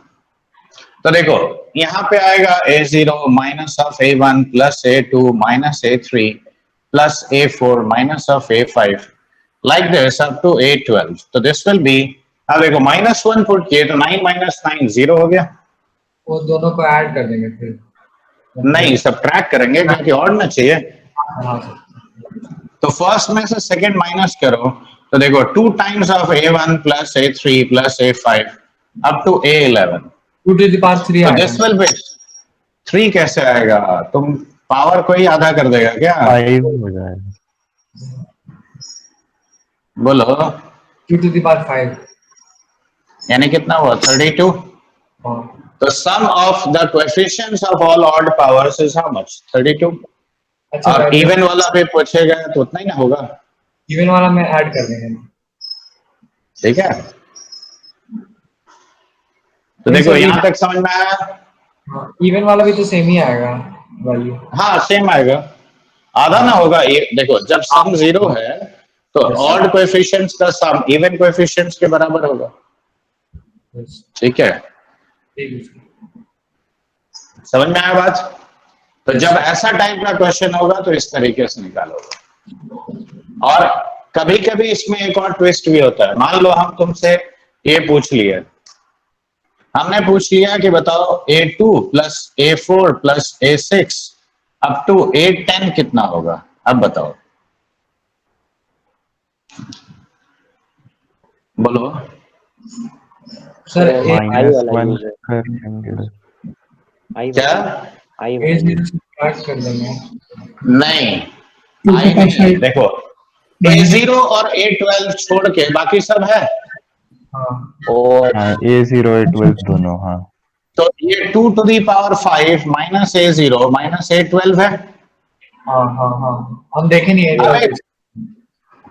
तो देखो यहां पे आएगा a0 minus of a1 plus a2 minus a3 plus a4 minus of a5 like this up to a12, तो दिस विल बी, अब देखो -1 पुट किए तो 9 माइनस 9 0 हो गया, वो दोनों को ऐड कर देंगे फिर। नहीं सब्ट्रैक्ट करेंगे क्योंकि और ना चाहिए। हाँ सर। तो फर्स्ट में से सेकंड माइनस करो, तो देखो 2 times of a1 plus a3 plus a5 up to a11, 2 to the power 3 तो आएगा। दिस विल बी 3 कैसे आएगा, तुम पावर को ही आधा कर देगा क्या, 5 हो जाएगा। बोलो 2 टू द पावर 5। यानी कितना हुआ 32। हाँ तो sum of the coefficients of all odd powers is how much 32, अच्छा, और इवन वाला भी पूछेगा तो उतना ही ना होगा, इवन वाला में ऐड कर देंगे। ठीक है। तो देखो यहां तक समझ में आया, हाँ, इवन वाला भी तो सेम ही आएगा वैल्यू। हाँ सेम आएगा, आधा ना होगा ये, देखो जब सम 0 है तो ऑड कोएफिशिएंट्स का सम इवन कोएफिशिएंट्स के बराबर होगा, ठीक है। समझ में आया बात। तो जब ऐसा टाइप का क्वेश्चन होगा तो इस तरीके से निकालोगे। और कभी कभी इसमें एक और ट्विस्ट भी होता है, मान लो हम तुमसे ये पूछ लिए, हमने पूछ लिया कि बताओ a2 plus a4 plus a6 up to a10 कितना होगा, अब बताओ, बोलो। सर -1 कर देंगे। क्या स्टार्ट कर देंगे। नहीं, आई नहीं, देखो a0 और a12 छोड़ के बाकी सब है, और हाँ a0 a12 दोनों, हाँ तो ये 2 to the power 5 minus a0 minus a12 है। हाँ हाँ हाँ, हम देखे नहीं है।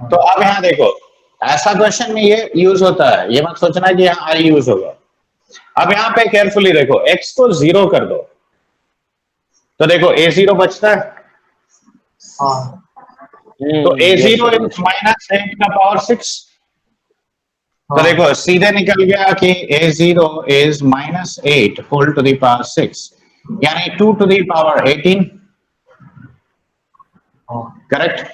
तो अब यहाँ देखो ऐसा क्वेश्चन में ये यूज होता है, ये मत सोचना कि यहाँ आई यूज होगा। अब यहाँ पे केयरफुली देखो x को 0 कर दो, तो देखो A0 बचता है, हाँ तो A0 इज -8 का पावर 6। तो हाँ देखो सीधे निकल गया कि A0 is -8 whole to the power 6, यानी 2 टू द पावर 18। हाँ करेक्ट।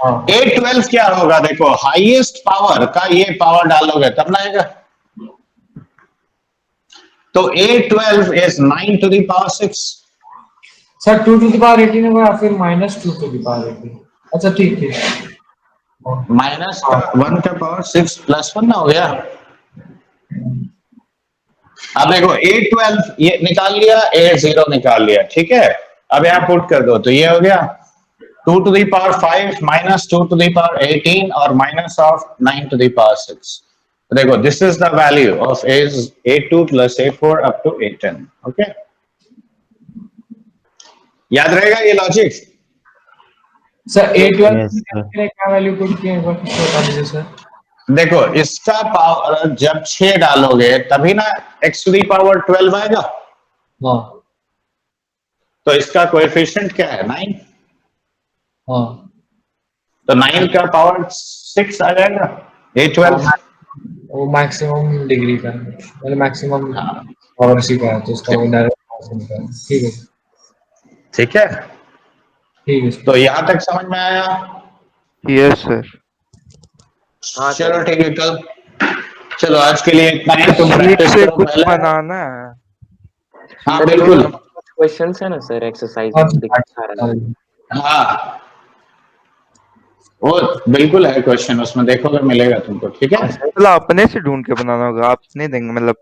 हाँ A12 क्या होगा, देखो हाईएस्ट पावर का ये पावर डालोगे तब ना आएगा। तो A12 is 9 to the power 6। Sir 2 to the power 18 होगा या फिर -2 टू द पावर 18? अच्छा ठीक है। माइनस का 1 का पावर 6 प्लस 1 ना हो गया। अब देखो A12 ये निकाल लिया, A0 निकाल लिया, ठीक है। अब यहाँ पुट कर दो तो ये हो गया 2 to the power 5 minus 2 to the power 18 और minus of 9 to the power 6। देखो this is the value of A2 plus A4 up to A10। Okay, याद रहेगा ये logic. Sir A12 Yes, sir. के लिए क्या वैल्यू पुट किए एक बार फिर से बता दीजिए सर। देखो इसका पावर जब 6 डालोगे तभी ना x टू दी पावर 12 आएगा। हाँ तो इसका कोएफिशिएंट क्या है, 9। हाँ तो 9 का पावर 6 आ जाएगा A12। वो मैक्सिमम डिग्री का है, मतलब मैक्सिमम पावर इसी का है, तो उसका वो डायरेक्ट ठीक है ठीक है, ठीक है तो यहां तक समझ में आया। Yes sir. चलो ठीक है, कल चलो आज के लिए इतना ही। तुम शीट प्रैक्टिस से करो कुछ पहले। बनाना है। हाँ बिल्कुल, क्वेश्चंस है ना सर एक्सरसाइज हाँ, में दिखा रहा है। हाँ वो बिल्कुल है क्वेश्चन, उसमें देखोगे मिलेगा तुमको, ठीक है। मतलब अपने से ढूंढ के बनाना होगा, आप नहीं देंगे मतलब